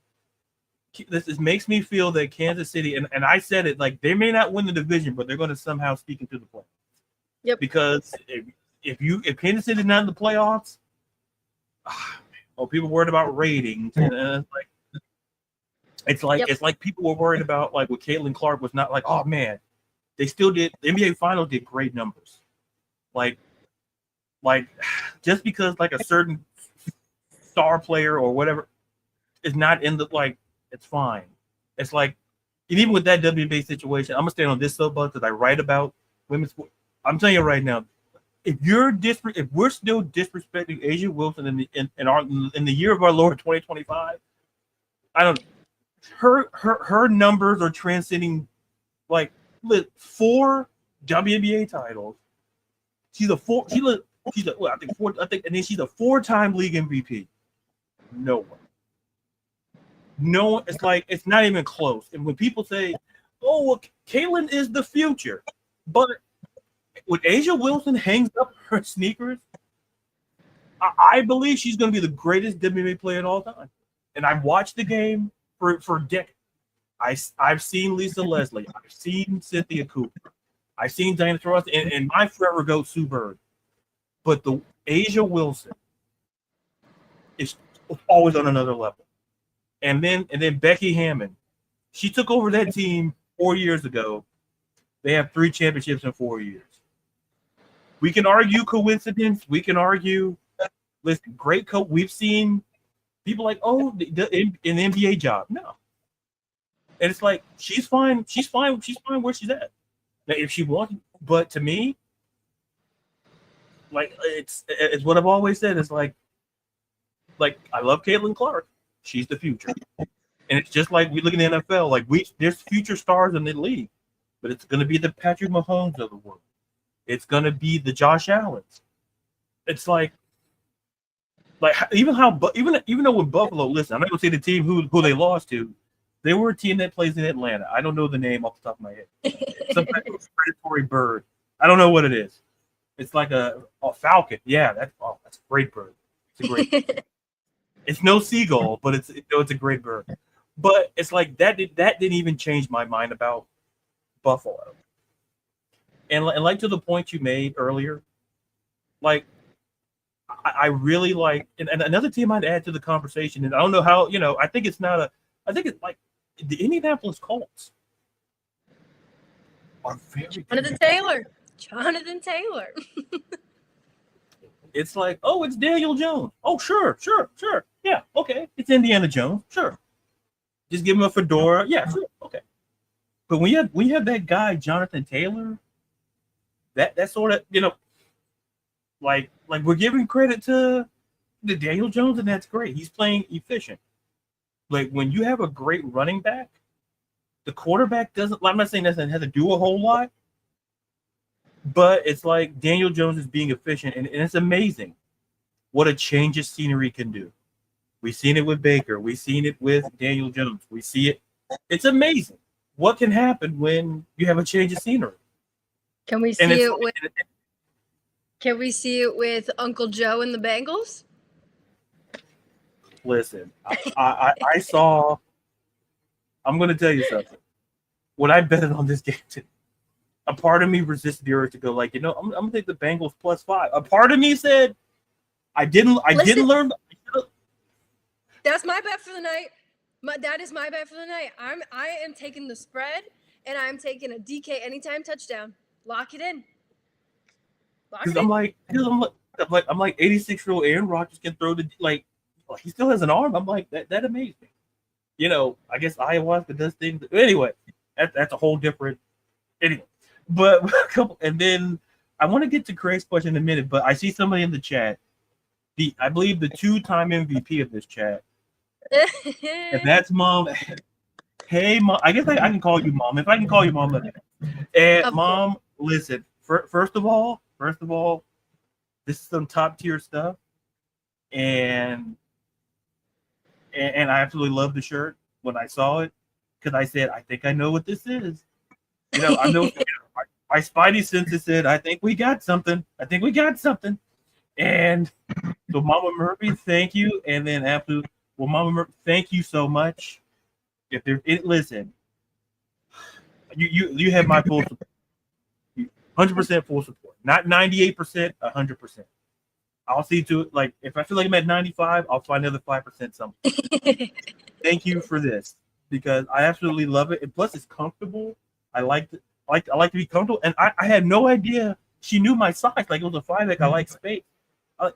This makes me feel that Kansas City, and I said it, like they may not win the division, but they're going to somehow sneak into the playoffs. Yep. Because if Kansas City is not in the playoffs, people worried about ratings, and it's like people were worried about like what Caitlin Clark was not like. Oh man, they still did. The NBA Finals did great numbers, like just because like a certain star player or whatever is not in the it's fine. It's like, and even with that WNBA situation, I'm gonna stand on this soapbox that I write about women's sport. I'm telling you right now, if we're still disrespecting Asia Wilson in the year of our Lord 2025, I don't. Her numbers are transcending 4 WNBA titles. She's a 4-time league MVP. No one, it's not even close. And when people say, "Oh, well, Caitlin is the future," but when Asia Wilson hangs up her sneakers, I believe she's going to be the greatest WNBA player of all time. And I've watched the game for decades. I've seen Lisa Leslie. I've seen Cynthia Cooper. I've seen Diana Taurasi, and my forever goat Sue Bird. But the Asia Wilson is always on another level. And then Becky Hammond, she took over that team 4 years ago. They have 3 championships in 4 years. We can argue coincidence. We can argue, listen, great coach. We've seen people like, oh, an NBA job. No. And it's like, she's fine. She's fine where she's at. Now, if she wants, but to me, it's what I've always said. It's like I love Caitlin Clark. She's the future. And it's just like we look in the NFL, there's future stars in the league, but it's going to be the Patrick Mahomes of the world. It's going to be the Josh Allens. It's even though with Buffalo, listen, I'm not going to say the team who they lost to. They were a team that plays in Atlanta. I don't know the name off the top of my head. Some type of predatory bird. I don't know what it is. It's like a falcon. Yeah, that's a great bird. It's a great bird. It's no seagull, but it's a great bird. But it's like that didn't even change my mind about Buffalo. And like to the point you made earlier, I really like, and another team I'd add to the conversation, and I don't know how, I think it's like the Indianapolis Colts are very Jonathan Taylor. It's like, oh, it's Daniel Jones. Oh, sure. Yeah, okay. It's Indiana Jones. Sure. Just give him a fedora. Yeah, sure. Okay. But when you have that guy, Jonathan Taylor, that sort of, like we're giving credit to the Daniel Jones, and that's great. He's playing efficient. Like when you have a great running back, the quarterback doesn't, I'm not saying that doesn't have to do a whole lot, but it's like Daniel Jones is being efficient, and it's amazing what a change of scenery can do. We've seen it with Baker. We've seen it with Daniel Jones. We see it. It's amazing what can happen when you have a change of scenery. Can we see it with Uncle Joe and the Bengals? Listen, I saw. I'm going to tell you something. When I betted on this game today, a part of me resisted the urge to go I'm going to take the Bengals +5. A part of me said, I didn't learn. That's my bet for the night. That is my bet for the night. I am taking the spread, and I'm taking a DK anytime touchdown. Lock it in. Because I'm like 86-year-old Aaron Rodgers can throw he still has an arm. I'm like that amazed me. I guess ayahuasca does things. Anyway, that's a whole different. Anyway, but and then I want to get to Craig's question in a minute, but I see somebody in the chat I believe the 2-time MVP of this chat, and that's Mom. Hey, Mom. I guess I can call you Mom. If I can call you Mom, let me know. And Of Mom, listen. First of all, this is some top tier stuff, and I absolutely love the shirt when I saw it because I said I think I know what this is. I know my spidey senses said I think we got something. And so Mama Murphy, thank you, and then absolutely, well, Mama Murphy, thank you so much. If there, listen, you have my full support, 100% full support, not 98%, 100%. I'll see to it. Like if I feel like I'm at 95, I'll find another 5% something. Thank you for this because I absolutely love it, and plus it's comfortable. I like to be comfortable, and I had no idea she knew my size. Like it was a 5X. I like space.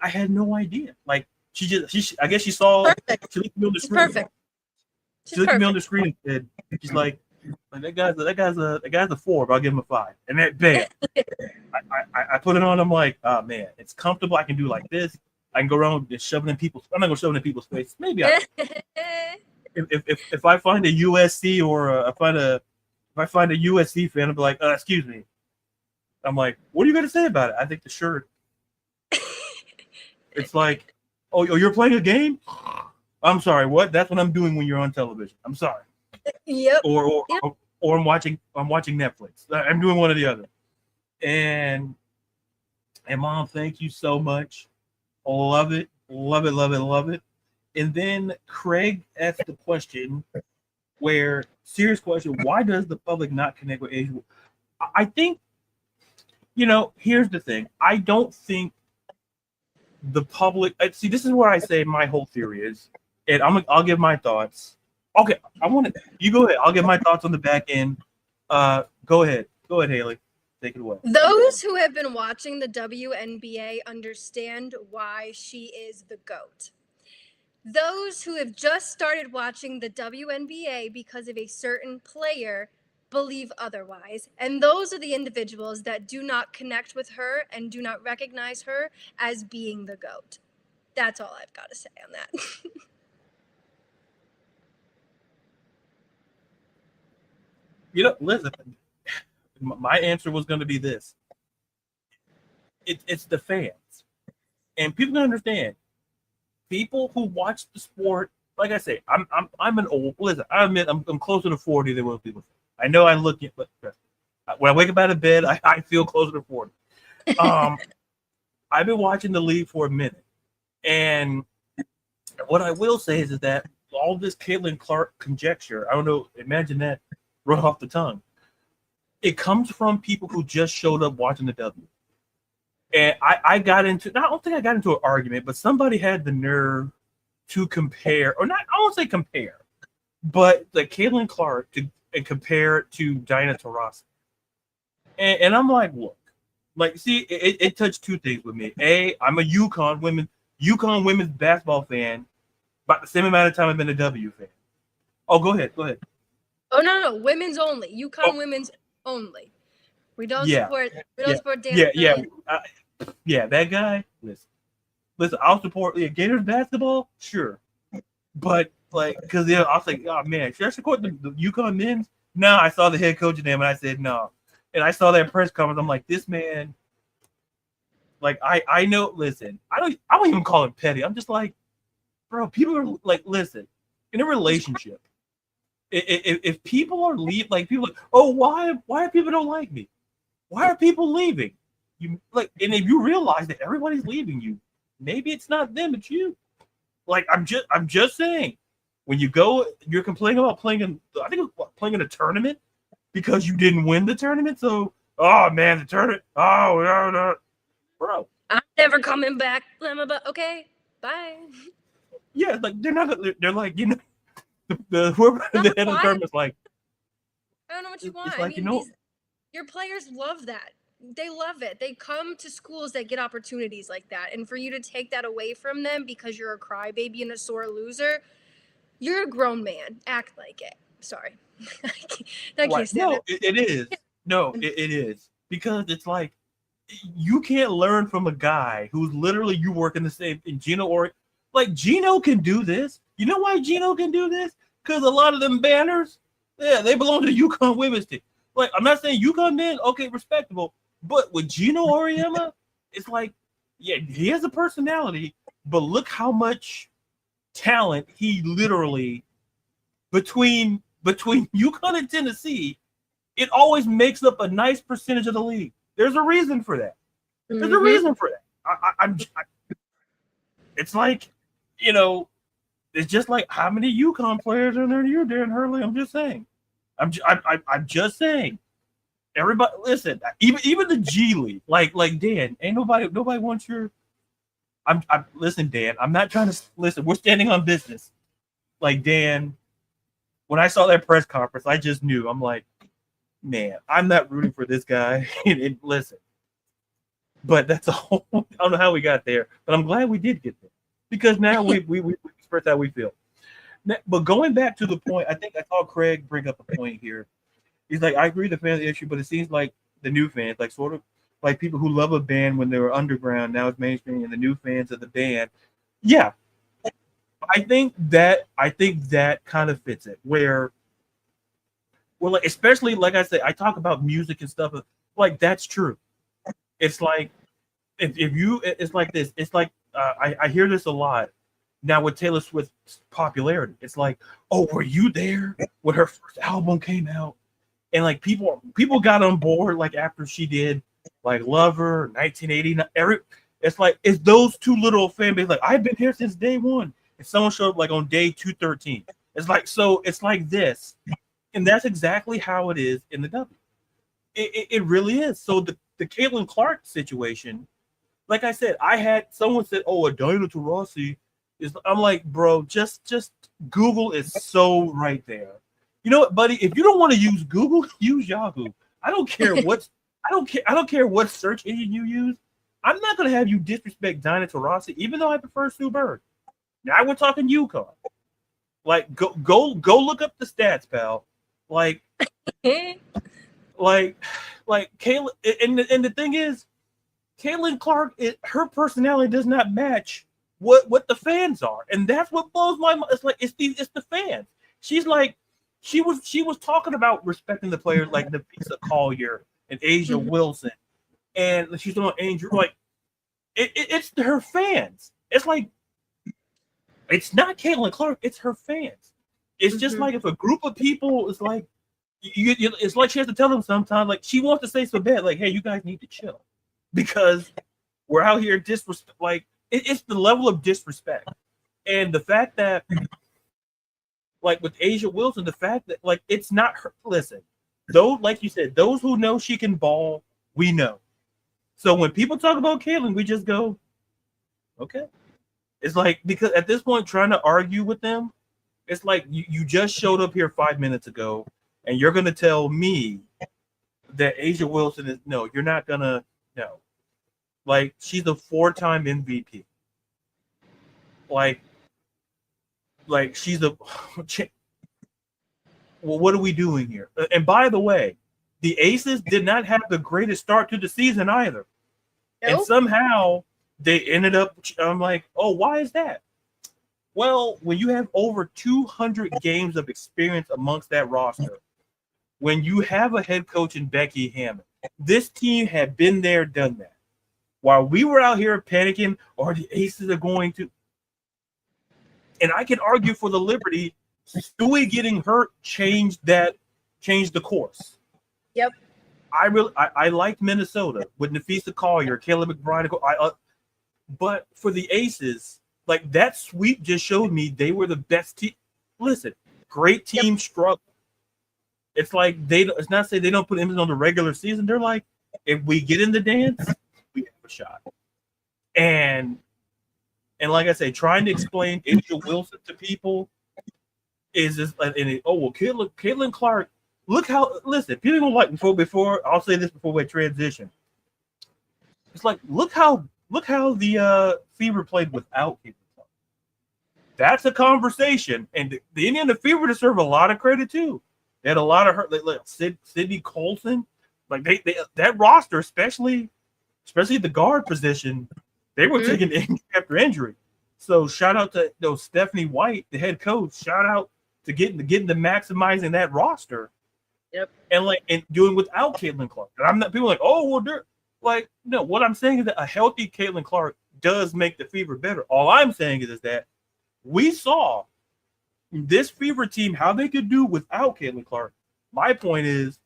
I had no idea. Like I guess she saw. Perfect. She looked at me on the She's screen. perfect. She looked at me on the screen and said, "She's like that guy's a 4, but I'll give him a 5." And that bam, I put it on. I'm like, oh man, it's comfortable. I can do like this. I can go around and shove it in people's. I'm not gonna shove it in people's face. Maybe if I find a USC or if I find a USC fan, I'll be like, excuse me. I'm like, what are you gonna say about it? I think the shirt. It's like, oh, you're playing a game? I'm sorry, what? That's what I'm doing when you're on television. I'm sorry. Yep. Or Yep. I'm watching Netflix. I'm doing one or the other. And Mom, thank you so much. Love it. And then Craig asked the question serious question, why does the public not connect with Asian? I think, here's the thing. I don't think the public, see, this is where I say my whole theory is, and I'll give my thoughts. Okay, you go ahead. I'll give my thoughts on the back end. Go ahead, Hailee. Take it away. Those who have been watching the WNBA understand why she is the GOAT. Those who have just started watching the WNBA because of a certain player believe otherwise. And those are the individuals that do not connect with her and do not recognize her as being the GOAT. That's all I've got to say on that. Listen, my answer was going to be this. It's the fans. And people don't understand. People who watch the sport, like I say, I'm an old. Listen, I admit I'm closer to 40 than most people. I know I look it, but when I wake up out of bed, I feel closer to 40. I've been watching the league for a minute, and what I will say is that all this Caitlin Clark conjecture, I don't know, imagine that right off the tongue. It comes from people who just showed up watching the W. And I don't think I got into an argument, but somebody had the nerve to compare, or not, I won't say compare, but the Caitlin Clark and compare it to Diana Taurasi. And I'm like, look, see, it touched two things with me. I'm a UConn women's basketball fan, about the same amount of time I've been a W fan. Oh, go ahead. Oh, no, women's only. UConn women's only. We don't support Dan. Yeah, that guy. Listen. I'll support Gators basketball, sure, but because I was like, oh man, should I support the UConn men's? No, I saw the head coach's name and I said no, and I saw that press conference. I'm like, this man, I know. Listen, I don't even call him petty. I'm just like, bro, people are like, listen, in a relationship, if people are why people don't like me? Why are people leaving? And if you realize that everybody's leaving you, maybe it's not them, it's you. I'm just saying, when you go, you're complaining about playing in a tournament because you didn't win the tournament. So, oh man, the tournament. Oh no, bro. I'm never coming back. Okay, bye. Yeah, they're not. They're like, whoever the head of the tournament's like. I don't know what you want. Like, your players love that. They love it. They come to schools that get opportunities like that. And for you to take that away from them because you're a crybaby and a sore loser, you're a grown man. Act like it. Sorry. I can't stand it is. No, it is. Because it's like, you can't learn from a guy who's literally you work in the same in Gino or like Gino can do this. You know why Gino can do this? Because a lot of them banners, yeah, they belong to the UConn women's team. Like I'm not saying UConn men, okay, respectable, but with Gino Auriemma, it's like, yeah, he has a personality, but look how much talent he literally between UConn and Tennessee, it always makes up a nice percentage of the league. There's a reason for that. There's a reason for that. It's like, you know, it's just like how many UConn players are there to you, Darren Hurley? I'm just saying. I'm just saying. Everybody, listen. Even the G League, like Dan, ain't nobody wants your. I'm listen, Dan. I'm not trying to listen. We're standing on business. Like Dan, when I saw that press conference, I just knew. I'm like, man, I'm not rooting for this guy. and listen, but that's a whole. I don't know how we got there, but I'm glad we did get there because now we express how we feel. Now, but going back to the point, I think I saw Craig bring up a point here. He's like, I agree the fans issue, but it seems like the new fans, like sort of like people who love a band when they were underground, now it's mainstream, and the new fans of the band. Yeah, I think that kind of fits it. Where, well, like, especially like I said, I talk about music and stuff. Like that's true. It's like if you, it's like this. It's like I hear this a lot now with Taylor Swift's popularity. It's like, oh, were you there when her first album came out? And like people got on board like after she did like Lover, 1980. It's like it's those two little fan base. Like I've been here since day one, and someone showed up like on day 213. It's like so. It's like this, and that's exactly how it is in the W. It really is. So the Caitlin Clark situation, like I said, I had someone said, "Oh, a Diana Taurasi is." I'm like, bro, just Google is so right there. You know what, buddy? If you don't want to use Google, use Yahoo. I don't care I don't care what search engine you use. I'm not gonna have you disrespect Diana Taurasi, even though I prefer Sue Bird. Now we're talking UConn. Like go look up the stats, pal. Like Kayla, and the thing is, Caitlin Clark, her personality does not match what the fans are, and that's what blows my mind. It's like it's the fans. She's like. She was talking about respecting the players like Nafisa Collier and Asia Wilson, and she's on Angel. Like it's her fans. It's like it's not Caitlin Clark. It's her fans. It's just like if a group of people is like, it's like she has to tell them sometimes. Like she wants to say so bad, like, "Hey, you guys need to chill," because we're out here disrespect. Like it's the level of disrespect, and the fact that. Like with Asia Wilson, the fact that like it's not her. Listen, though, like you said, those who know she can ball, we know. So when people talk about Caitlin, we just go, okay. It's like because at this point, trying to argue with them, it's like you just showed up here 5 minutes ago, and you're gonna tell me that Asia Wilson is no. You're not gonna no. Like she's a 4-time MVP. Like she's a well, what are we doing here? And by the way, the Aces did not have the greatest start to the season either. Nope. And somehow they ended up, I'm like, oh, why is that? Well, when you have over 200 games of experience amongst that roster, when you have a head coach in Becky Hammond, this team had been there, done that. While we were out here panicking, or the Aces are going to, and I can argue for the Liberty, Stewie getting hurt changed the course. Yep. I liked Minnesota with Nafisa Collier, Caleb McBride, but for the Aces, like that sweep just showed me they were the best team. Listen, great team struggle. It's like it's not say they don't put emphasis on the regular season. They're like, if we get in the dance, we have a shot. And like I say, trying to explain Asia Wilson to people is just Caitlin Clark. Look how people don't like before. I'll say this before we transition. It's like look how the Fever played without Caitlin Clark. That's a conversation, and the Indiana Fever deserve a lot of credit too. They had a lot of hurt. Like Sydney Colson, like they that roster, especially especially the guard position, they were taking injury after injury. So shout out to Stephanie White, the head coach. Shout out to getting to maximizing that roster. Yep. And doing without Caitlin Clark. And I'm not people are like, oh well, they're like, no. What I'm saying is that a healthy Caitlin Clark does make the Fever better. All I'm saying is that we saw this Fever team how they could do without Caitlin Clark. My point is,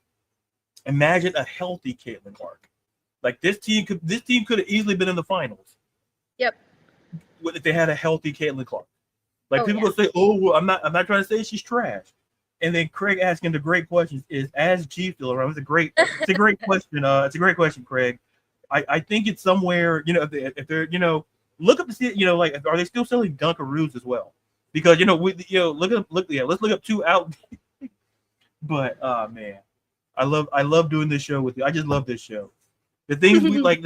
imagine a healthy Caitlin Clark. Like this team could have easily been in the finals. Yep. If they had a healthy Caitlin Clark. Like people will say, oh, well, I'm not trying to say she's trash. And then Craig asking the great questions is as G still around. It's a great question. It's a great question, Craig. I think it's somewhere, if they're, look up to see, like, are they still selling Dunkaroos as well? Because, let's look up 2 out. But man, I love doing this show with you. I just love this show. The things we like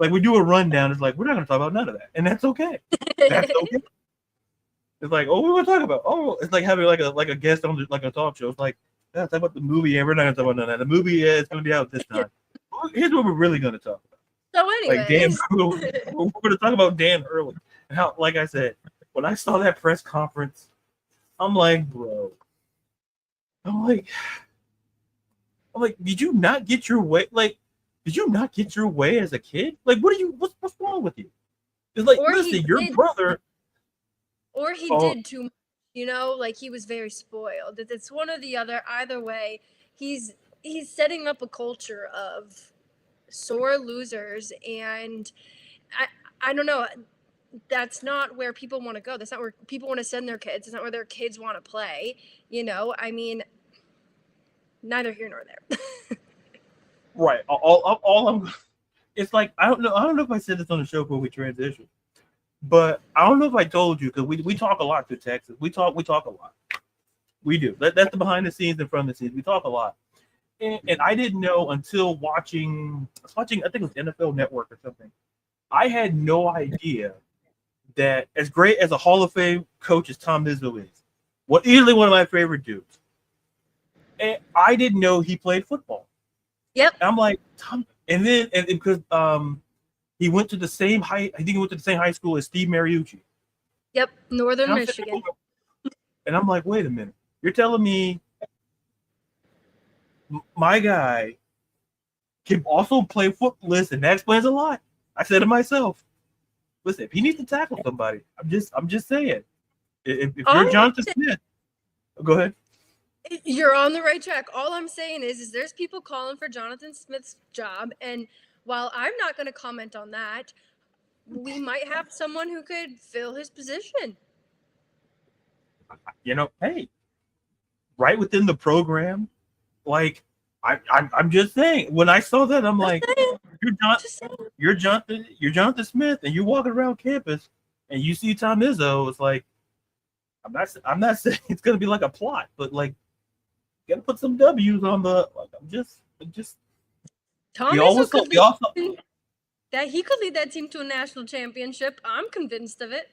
we do a rundown. It's like we're not going to talk about none of that, and that's okay. That's okay. It's like, oh, we want to talk about. Oh, it's like having like a guest on a talk show. It's like, yeah, talk about the movie, and we're not going to talk about none of that. The movie, it's going to be out this time. Here's what we're really going to talk about. So anyway, Like Dan, we're going to talk about Dan Hurley and how, like I said, when I saw that press conference, I'm like, bro. I'm like, did you not get your way? Like, did you not get your way as a kid? Like, what's wrong with you? It's like, listen, your brother. Or he did too much, like he was very spoiled. It's one or the other. Either way, he's setting up a culture of sore losers, and I don't know. That's not where people want to go. That's not where people want to send their kids. It's not where their kids want to play. I mean, neither here nor there. Right. All I'm. It's like I don't know if I said this on the show before we transition. But I don't know if I told you because we talk a lot to Texas. We talk a lot. We do. That's the behind the scenes and front of the scenes. We talk a lot. And I didn't know until watching. I was watching. I think it was NFL Network or something. I had no idea that as great as a Hall of Fame coach as Tom Izzo is, easily one of my favorite dudes. And I didn't know he played football. Yep. And I'm like Tom, and because he went to the same high. I think he went to the same high school as Steve Mariucci. Yep, Northern Michigan. And I'm like, wait a minute. You're telling me my guy can also play football? Listen, that explains a lot. I said to myself, listen, if he needs to tackle somebody, I'm just saying. If you're Jonathan Smith, go ahead. You're on the right track. All I'm saying is there's people calling for Jonathan Smith's job, and while I'm not going to comment on that, we might have someone who could fill his position. Hey, right within the program, like I'm just saying. When I saw that, I'm like, you're Jonathan Smith, and you're walking around campus, and you see Tom Izzo. It's like, I'm not saying it's going to be like a plot, but like, you got to put some W's on the. Like, I'm just. Tom Izzo could he could lead that team to a national championship. I'm convinced of it.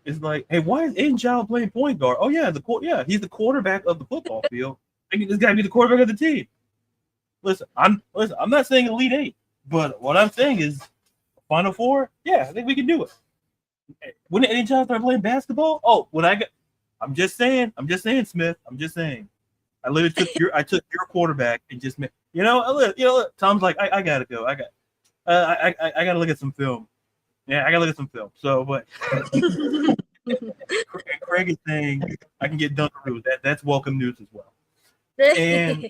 It's like, hey, why is Aiden Child playing point guard? Oh yeah, he's the quarterback of the football field. I mean, this guy be the quarterback of the team. Listen, I'm not saying Elite Eight, but what I'm saying is Final Four. Yeah, I think we can do it. When did Aiden Child start playing basketball? Oh, I'm just saying, Smith. I'm just saying. I literally took your quarterback and just made. Tom's like, I gotta go. I gotta look at some film. Yeah, I gotta look at some film. So, but Craig is saying I can get Dunkaroos. That's welcome news as well. And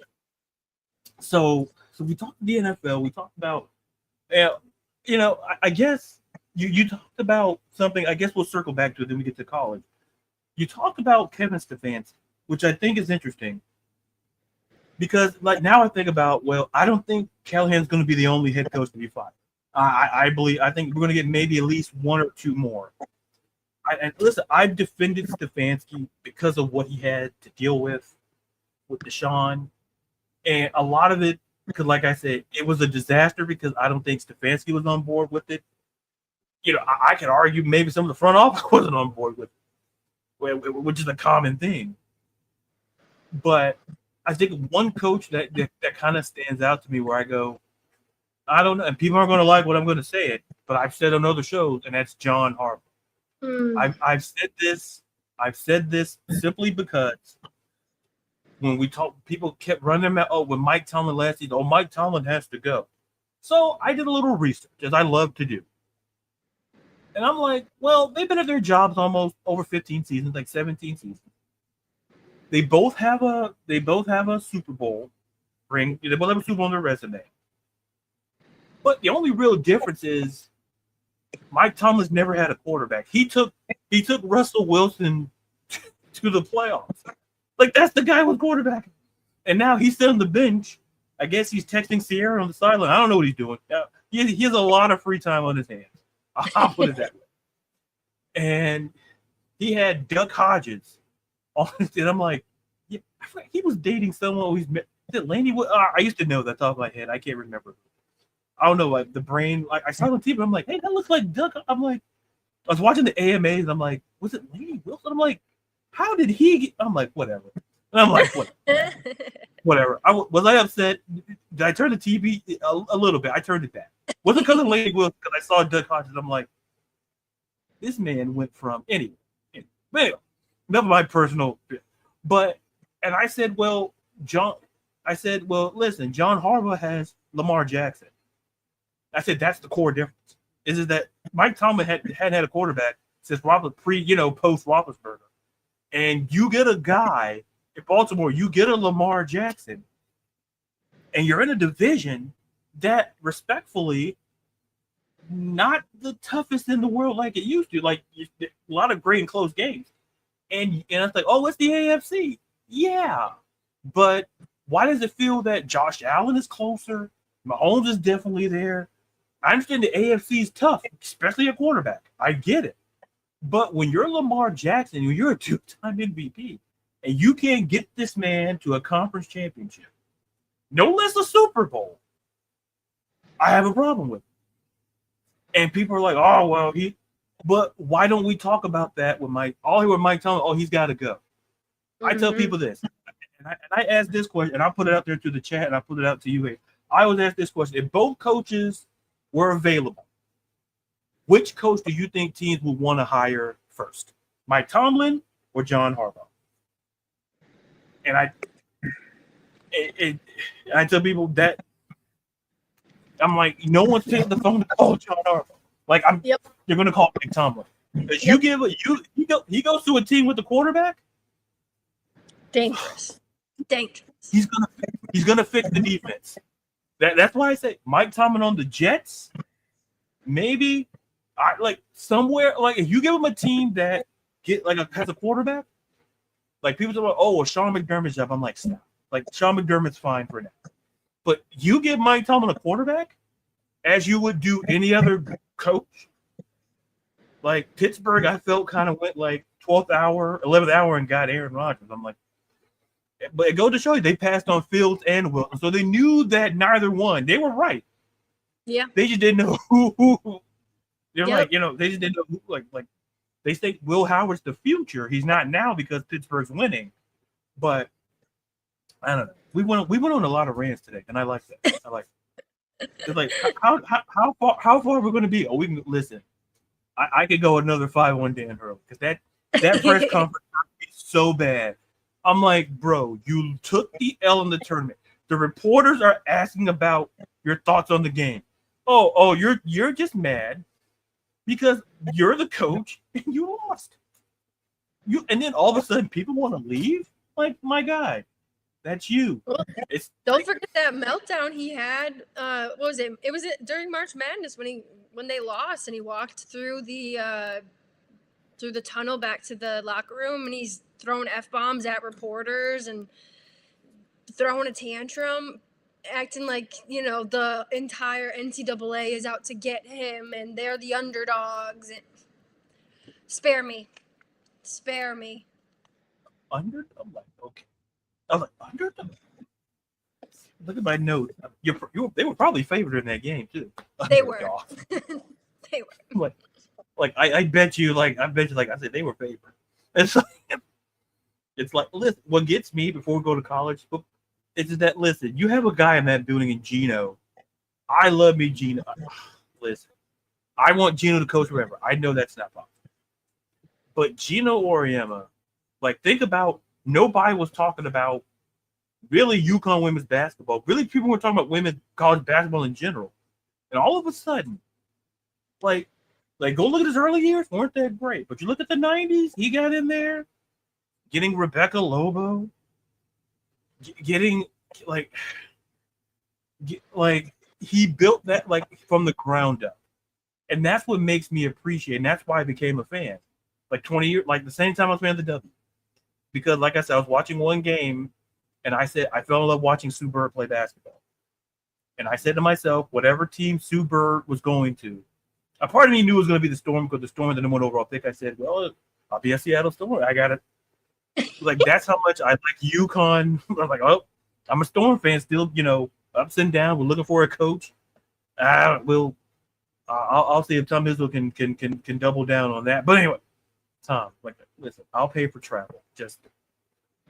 so we talked the NFL. We talked about, I guess you talked about something. I guess we'll circle back to it. Then we get to college. You talked about Kevin Stefanski, which I think is interesting. Because like now I think about, I don't think Callahan's going to be the only head coach to be fired. I think we're going to get maybe at least 1 or 2 more. Listen, I've defended Stefanski because of what he had to deal with Deshaun. And a lot of it, because like I said, it was a disaster because I don't think Stefanski was on board with it. I could argue maybe some of the front office wasn't on board with it, which is a common thing. But I think one coach that kind of stands out to me where I go, I don't know, and people aren't going to like what I'm going to say it, but I've said on other shows, and that's John Harbaugh. I've said this simply because when we talk, people kept running their mouth. Oh, when Mike Tomlin last season, oh, Mike Tomlin has to go. So I did a little research, as I love to do. And I'm like, well, they've been at their jobs almost over 15 seasons, like 17 seasons. They both have a Super Bowl ring. They both have a Super Bowl on their resume. But the only real difference is Mike Tomlin's never had a quarterback. He took Russell Wilson to the playoffs. Like, that's the guy with quarterback. And now he's sitting on the bench. I guess he's texting Sierra on the sideline. I don't know what he's doing. He has a lot of free time on his hands. I'll put it that way. And he had Duck Hodges on it. And I'm like, yeah, he was dating someone who's met. Is it Laney? I used to know that off my head. I can't remember. I don't know, like the brain. Like I saw it on TV. I'm like, hey, that looks like Duck. I'm like, I was watching the AMAs. I'm like, was it Laney Wilson? I'm like, how did he get? I'm like, whatever. And I'm like, whatever. Was I upset? Did I turn the TV a little bit? I turned it back. Wasn't because of Laney Wilson, because I saw Duck Hodges. I'm like, this man went from anyway. Enough of my personal. But and I said, well, listen, John Harbaugh has Lamar Jackson. I said that's the core difference. Is that Mike Tomlin hadn't had a quarterback since post Roethlisberger, and you get a guy in Baltimore, you get a Lamar Jackson, and you're in a division that, respectfully, not the toughest in the world like it used to. Like a lot of great and close games, and it's like, oh, it's the AFC, yeah, but why does it feel that Josh Allen is closer? Mahomes is definitely there. I understand the AFC is tough, especially a quarterback. I get it. But when you're Lamar Jackson, when you're a two-time MVP, and you can't get this man to a conference championship, no less a Super Bowl, I have a problem with it. And people are like, oh, well, but why don't we talk about that with Mike? All with Mike Tomlin, oh, he's got to go. Mm-hmm. I tell people this, and I ask this question, and I put it out there to the chat, and I put it out to you. I always ask this question. If both coaches were available, which coach do you think teams would want to hire first? Mike Tomlin or John Harbaugh? And I tell people that I'm like, no one's taking the phone to call John Harbaugh. Like you're going to call Mike Tomlin because he goes to a team with a quarterback. Dangerous. He's gonna fix the defense. That's why I say Mike Tomlin on the Jets. Maybe somewhere if you give him a team that has a quarterback, like people talk about, oh, well, Sean McDermott's job. I'm like, stop. Like Sean McDermott's fine for now, but you give Mike Tomlin a quarterback, as you would do any other coach. Like Pittsburgh, I felt kind of went like 12th hour, 11th hour, and got Aaron Rodgers. I'm like, but it goes to show you they passed on Fields and Wilson, so they knew that neither one. They were right. Yeah, they just didn't know who. They're like, they just didn't know who. Like they say Will Howard's the future. He's not now because Pittsburgh's winning, but I don't know. We went on a lot of rants today, and I like that. I like it. It's like how far are we going to be? Oh, we can listen. I could go another 5-1 Dan Hurley because that press conference is so bad. I'm like, bro, you took the L in the tournament. The reporters are asking about your thoughts on the game. Oh, you're just mad because you're the coach and you lost. And then all of a sudden people want to leave? Like, my guy, that's you. Well, don't forget that meltdown he had. What was it? It was during March Madness when they lost and he walked through the tunnel back to the locker room and he's throwing F-bombs at reporters and throwing a tantrum, acting like, the entire NCAA is out to get him and they're the underdogs. And spare me. I'm like, okay. I'm like, underdog? Look at my notes. They were probably favored in that game too. They were. They were. Like I bet you, I said they were favored. It's like, listen, what gets me before we go to college, it's that, listen, you have a guy in that building in Gino. I love me Gino. Listen, I want Gino to coach forever. I know that's not possible. But Gino Auriemma, like, think about, nobody was talking about really UConn women's basketball. Really, people were talking about women's college basketball in general. And all of a sudden, like go look at his early years, weren't that great. But you look at the 90s, he got in there, getting Rebecca Lobo, getting, like he built that, like, from the ground up. And that's what makes me appreciate, and that's why I became a fan. Like 20 years, like the same time I was a fan of the W. Because, like I said, I was watching one game, and I said I fell in love watching Sue Bird play basketball. And I said to myself, whatever team Sue Bird was going to, a part of me knew it was going to be the Storm, because the Storm was the number one overall pick. I said, well, I'll be a Seattle Storm. I got it. Like, that's how much I like UConn. I'm like, oh, I'm a Storm fan still, ups and downs. We're looking for a coach. I'll see if Tom Izzo can double down on that. But anyway, Tom, like, listen, I'll pay for travel. Just,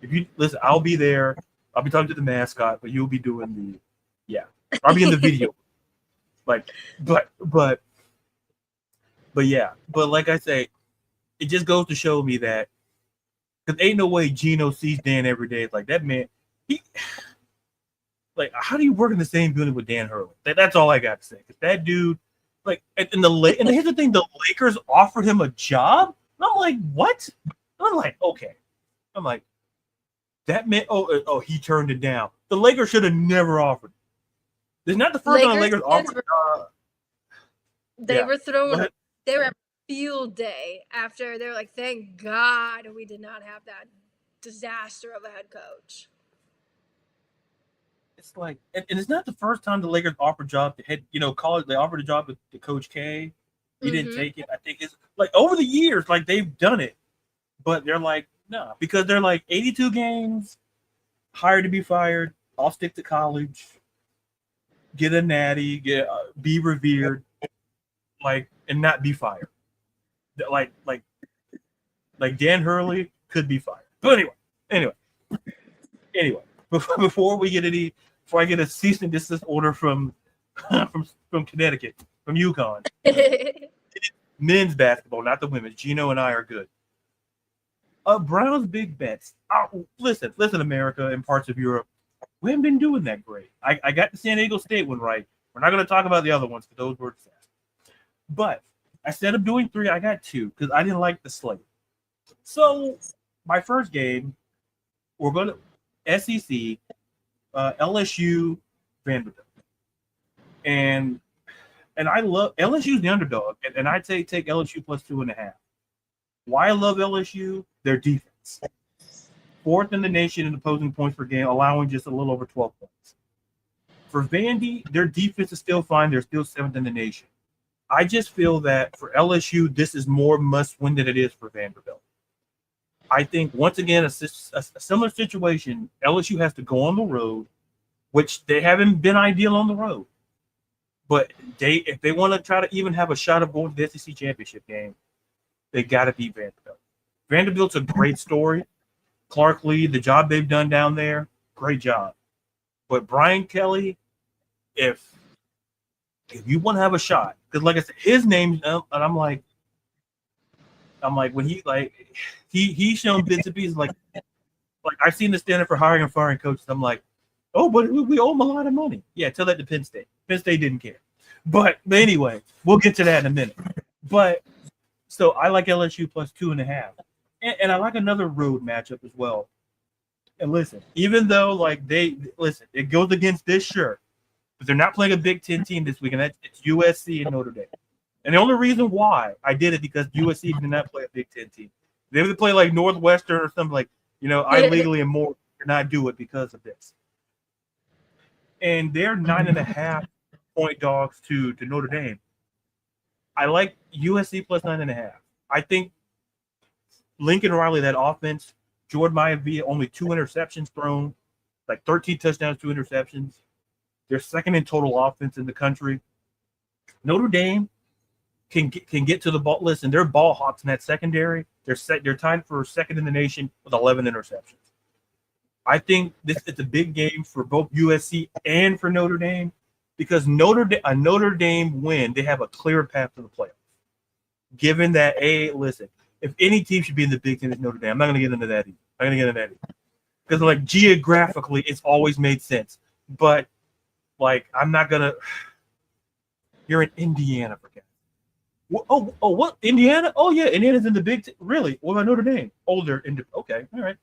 if you listen, I'll be there. I'll be talking to the mascot, but you'll be doing I'll be in the video. Like, but yeah. But like I say, it just goes to show me that, because ain't no way Gino sees Dan every day. It's like, that man, like, how do you work in the same building with Dan Hurley? That's all I got to say. Because that dude, like, and here's the thing, the Lakers offered him a job. And I'm like, what? And I'm like, okay. I'm like, that man, he turned it down. The Lakers should have never offered. It's not the first time the Lakers offered. They were throwing. They were at field day after. They were like, thank God we did not have that disaster of a head coach. It's like, and it's not the first time the Lakers offered a job to head, college. They offered a job to Coach K. He didn't take it. I think it's like over the years, like, they've done it, but they're like, no, because they're like 82 games, hired to be fired. I'll stick to college, get a natty, be revered, like, and not be fired. Like Dan Hurley could be fired. But anyway. Before I get a cease and desist order from Connecticut, from UConn, men's basketball, not the women's. Gino and I are good. Brown's big bets. Listen, America and parts of Europe, we haven't been doing that great. I got the San Diego State one right. We're not going to talk about the other ones because those were disaster. But instead of doing 3, I got 2 because I didn't like the slate. So my first game, we're going to SEC, LSU, Vanderbilt, and I love LSU's the underdog, and I'd say take LSU plus 2.5. Why I love LSU? Their defense, 4th in the nation in opposing points per game, allowing just a little over 12 points. For Vandy, their defense is still fine. They're still 7th in the nation. I just feel that for LSU, this is more must-win than it is for Vanderbilt. I think, once again, a similar situation, LSU has to go on the road, which they haven't been ideal on the road. But if they want to try to even have a shot of going to the SEC championship game, they got to beat Vanderbilt. Vanderbilt's a great story. Clark Lee, the job they've done down there, great job. But Brian Kelly, if you want to have a shot, because like I said, his name, and I'm like when he's shown bits and pieces, like I've seen the standard for hiring and firing coaches. I'm like, oh, but we owe him a lot of money. Yeah, tell that to Penn State. Penn State didn't care. But anyway, we'll get to that in a minute. But so I like LSU plus 2.5. And I like another road matchup as well. And listen, even though it goes against this shirt, but they're not playing a Big Ten team this week, and it's USC and Notre Dame. And the only reason why I did it because USC did not play a Big Ten team. They would play like Northwestern or something like, I legally am more not do it because of this. And they're 9.5 point dogs to Notre Dame. I like USC plus 9.5. I think Lincoln Riley, that offense, Jordan Maivia, only 2 interceptions thrown, like 13 touchdowns, 2 interceptions. They're 2nd in total offense in the country. Notre Dame can get to the ball. Listen, they're ball hawks in that secondary. They're tied for 2nd in the nation with 11 interceptions. I think it's a big game for both USC and for Notre Dame because a Notre Dame win, they have a clear path to the playoffs. Given that, listen, if any team should be in the Big Ten, it's Notre Dame. I'm not going to get into that either. Because, like, geographically, it's always made sense. But, like, I'm not going to – you're in Indiana, for God. What? Indiana? Oh, yeah, Indiana's in the Big Ten. Really? What about Notre Dame? Older. Okay, all right.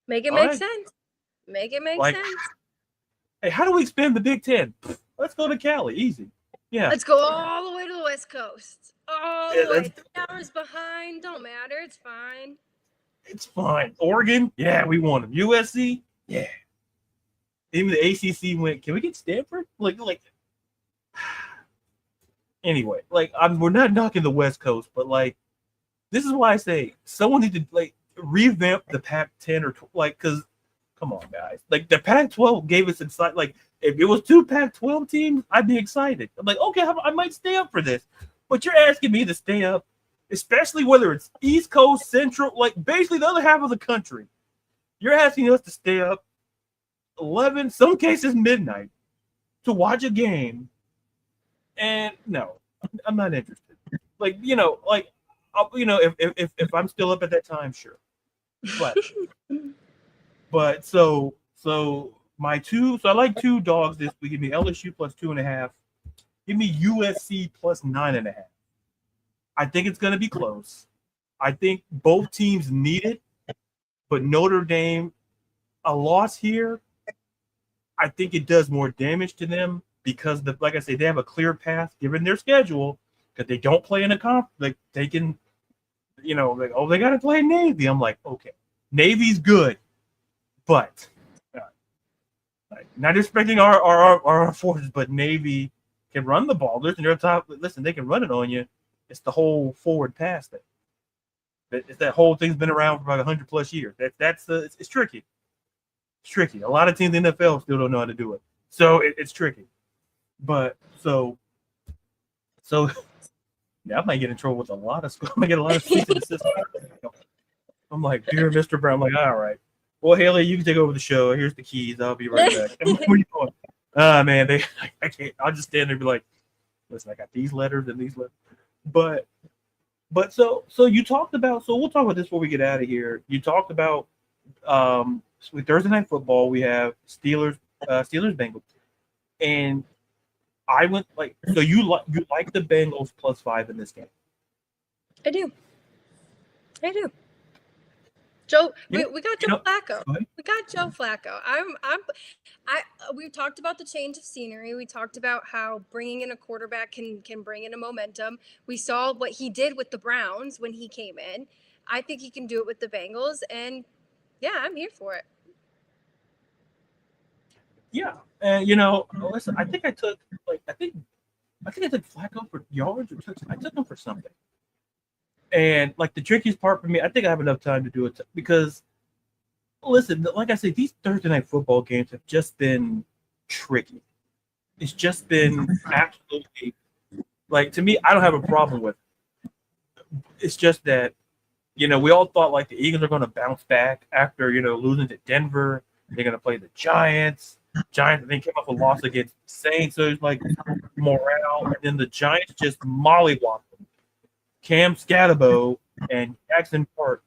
Make it make sense. Make it make sense. Hey, how do we expand the Big Ten? Let's go to Cali. Easy. Yeah. Let's go all the way to the West Coast. All the way. 3 hours behind. Don't matter. It's fine. It's fine. Oregon? Yeah, we want them. USC? Yeah. Even the ACC went, can we get Stanford? Like. Anyway, like, we're not knocking the West Coast, but, like, this is why I say someone needs to, like, revamp the Pac-10 or, like, because, come on, guys. Like, the Pac-12 gave us insight. Like, if it was 2 Pac-12 teams, I'd be excited. I'm like, okay, I might stay up for this. But you're asking me to stay up, especially whether it's East Coast, Central, like, basically the other half of the country. You're asking us to stay up 11, some cases midnight, to watch a game. And no, I'm not interested. Like, if I'm still up at that time, sure. But so my two. So I like 2 dogs this week. Give me LSU plus 2.5. Give me USC plus 9.5. I think it's going to be close. I think both teams need it, but Notre Dame, a loss here, I think it does more damage to them. Because, like I say, they have a clear path given their schedule because they don't play in a conference. Like, they can, they got to play Navy. I'm like, okay, Navy's good, but not expecting our forces, but Navy can run the ball. Listen, they can run it on you. It's the whole forward pass thing. It's that whole thing's been around for about 100+ years. It's tricky. It's tricky. A lot of teams in the NFL still don't know how to do it, so it's tricky. But so yeah, I might get in trouble with a lot of schools. I might get a lot of cease and desist. I'm like, dear Mr. Brown. I'm like, all right. Well, Hailee, you can take over the show. Here's the keys. I'll be right back. Where are you going? Man, I can't. I'll just stand there and be like, listen, I got these letters and these letters. But so you talked about. So we'll talk about this before we get out of here. You talked about with Thursday Night Football. We have Steelers Bengals, and I went like, so you like the Bengals plus 5 in this game? I do. Joe, we got Joe Flacco. We got Joe Flacco. We talked about the change of scenery. We talked about how bringing in a quarterback can bring in a momentum. We saw what he did with the Browns when he came in. I think he can do it with the Bengals, and yeah, I'm here for it. Yeah, and listen, I think I took Flacco for yards, or I took him for something. And like the trickiest part for me, I think I have enough time to do it because, listen, like I said, these Thursday Night Football games have just been tricky. It's just been absolutely, like, to me, I don't have a problem with it. It's just that, we all thought like the Eagles are going to bounce back after losing to Denver. They're going to play the Giants. They came up a loss against the Saints, so it's like morale. And then the Giants just mollywopped them. Cam Scatterbo and Jackson Park,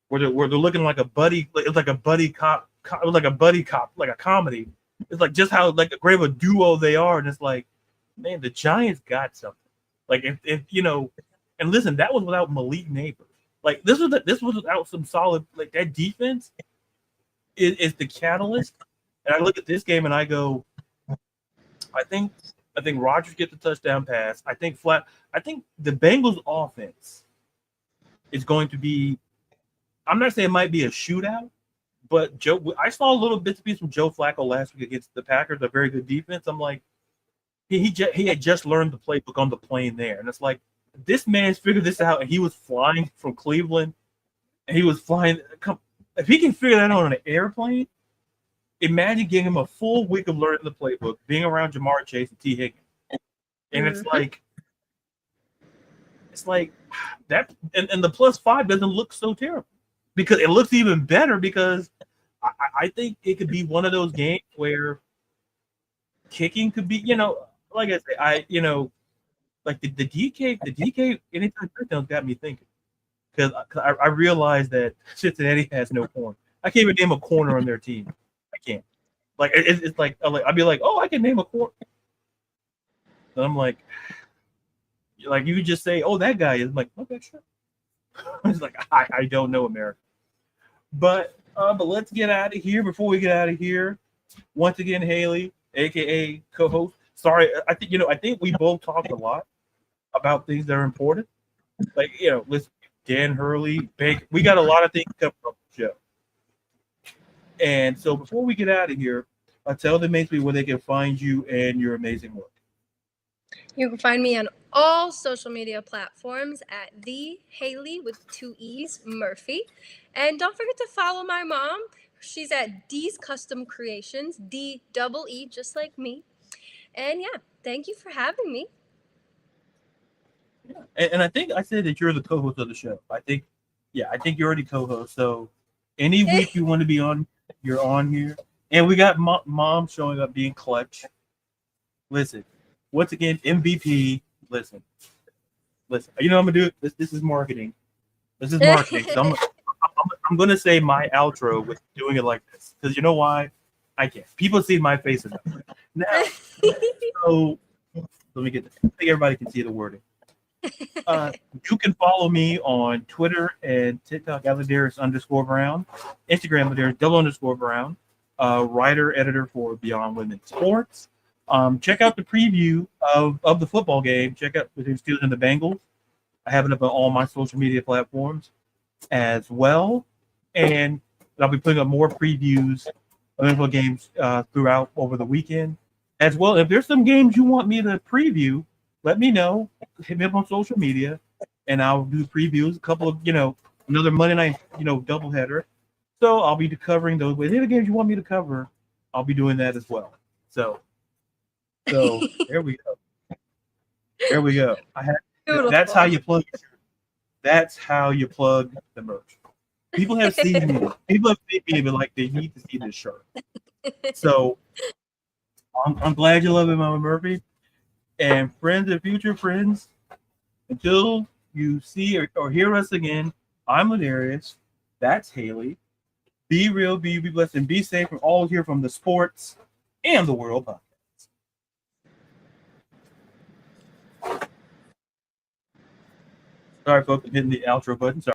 where they're looking like a buddy. It's like a buddy cop. It was like a buddy cop, like a comedy. It's like just how like a great of a duo they are, and it's like, man, the Giants got something. Like if and listen, that was without Malik Neighbors. Like this was without some solid, like, that defense is the catalyst. And I look at this game and I go, I think Rodgers gets the touchdown pass. I think the Bengals offense is going to be, I'm not saying it might be a shootout, but I saw a little bits and pieces from Joe Flacco last week against the Packers, a very good defense. I'm like, he had just learned the playbook on the plane there. And it's like, this man's figured this out, and he was flying from Cleveland, and he was flying. If he can figure that out on an airplane, imagine giving him a full week of learning the playbook, being around Jamar Chase and T. Higgins. And it's like that, and the +5 doesn't look so terrible because it looks even better because I think it could be one of those games where kicking could be, like I say, like the DK anytime touchdowns got me thinking because I realized that Cincinnati has no corner. I can't even name a corner on their team. I can't. Like it's like I'd be like, oh, I can name a corner. And I'm like you could just say, oh, that guy is. I'm like, okay, sure. It's like I don't know America, but let's get out of here. Before we get out of here, once again, Hailee, aka co-host. Sorry, I think we both talked a lot about things that are important. Like let's Dan Hurley, Baker. We got a lot of things coming up the show. And so before we get out of here, tell the main people where they can find you and your amazing work. You can find me on all social media platforms at the Hailee with 2 E's Murphy. And don't forget to follow my mom. She's at D's Custom Creations, DEE, just like me. And yeah, thank you for having me. Yeah. And I think I said that you're the co-host of the show. I think you're already co-host. So any week you want to be on, you're on here. And we got mom showing up being clutch. Listen, once again, MVP. Listen. You know what I'm gonna do? This is marketing. This is marketing. So I'm gonna say my outro with doing it like this because you know why? I can't. People see my face enough. Now, so let me get this. I think everybody can see the wording. You can follow me on Twitter and TikTok at LaDarius_Brown, Instagram LaDarius_Brown, writer, editor for Beyond Women's Sports. Check out the preview of the football game. Check out between Steelers and the Bengals. I have it up on all my social media platforms as well. And I'll be putting up more previews of NFL games throughout over the weekend as well. If there's some games you want me to preview, let me know. Hit me up on social media, and I'll do previews. A couple of, another Monday night, doubleheader. So I'll be covering those. If any games you want me to cover, I'll be doing that as well. So there we go. There we go. That's how you plug. That's how you plug the merch. People have seen me. People have seen me, but like they need to see this shirt. So I'm glad you love it, Mama Murphy. And friends and future friends, until you see or hear us again, I'm LaDarius. That's Hailee. Be real, be blessed, and be safe. We're all here from the sports and the world podcast. Sorry, folks, I'm hitting the outro button. Sorry.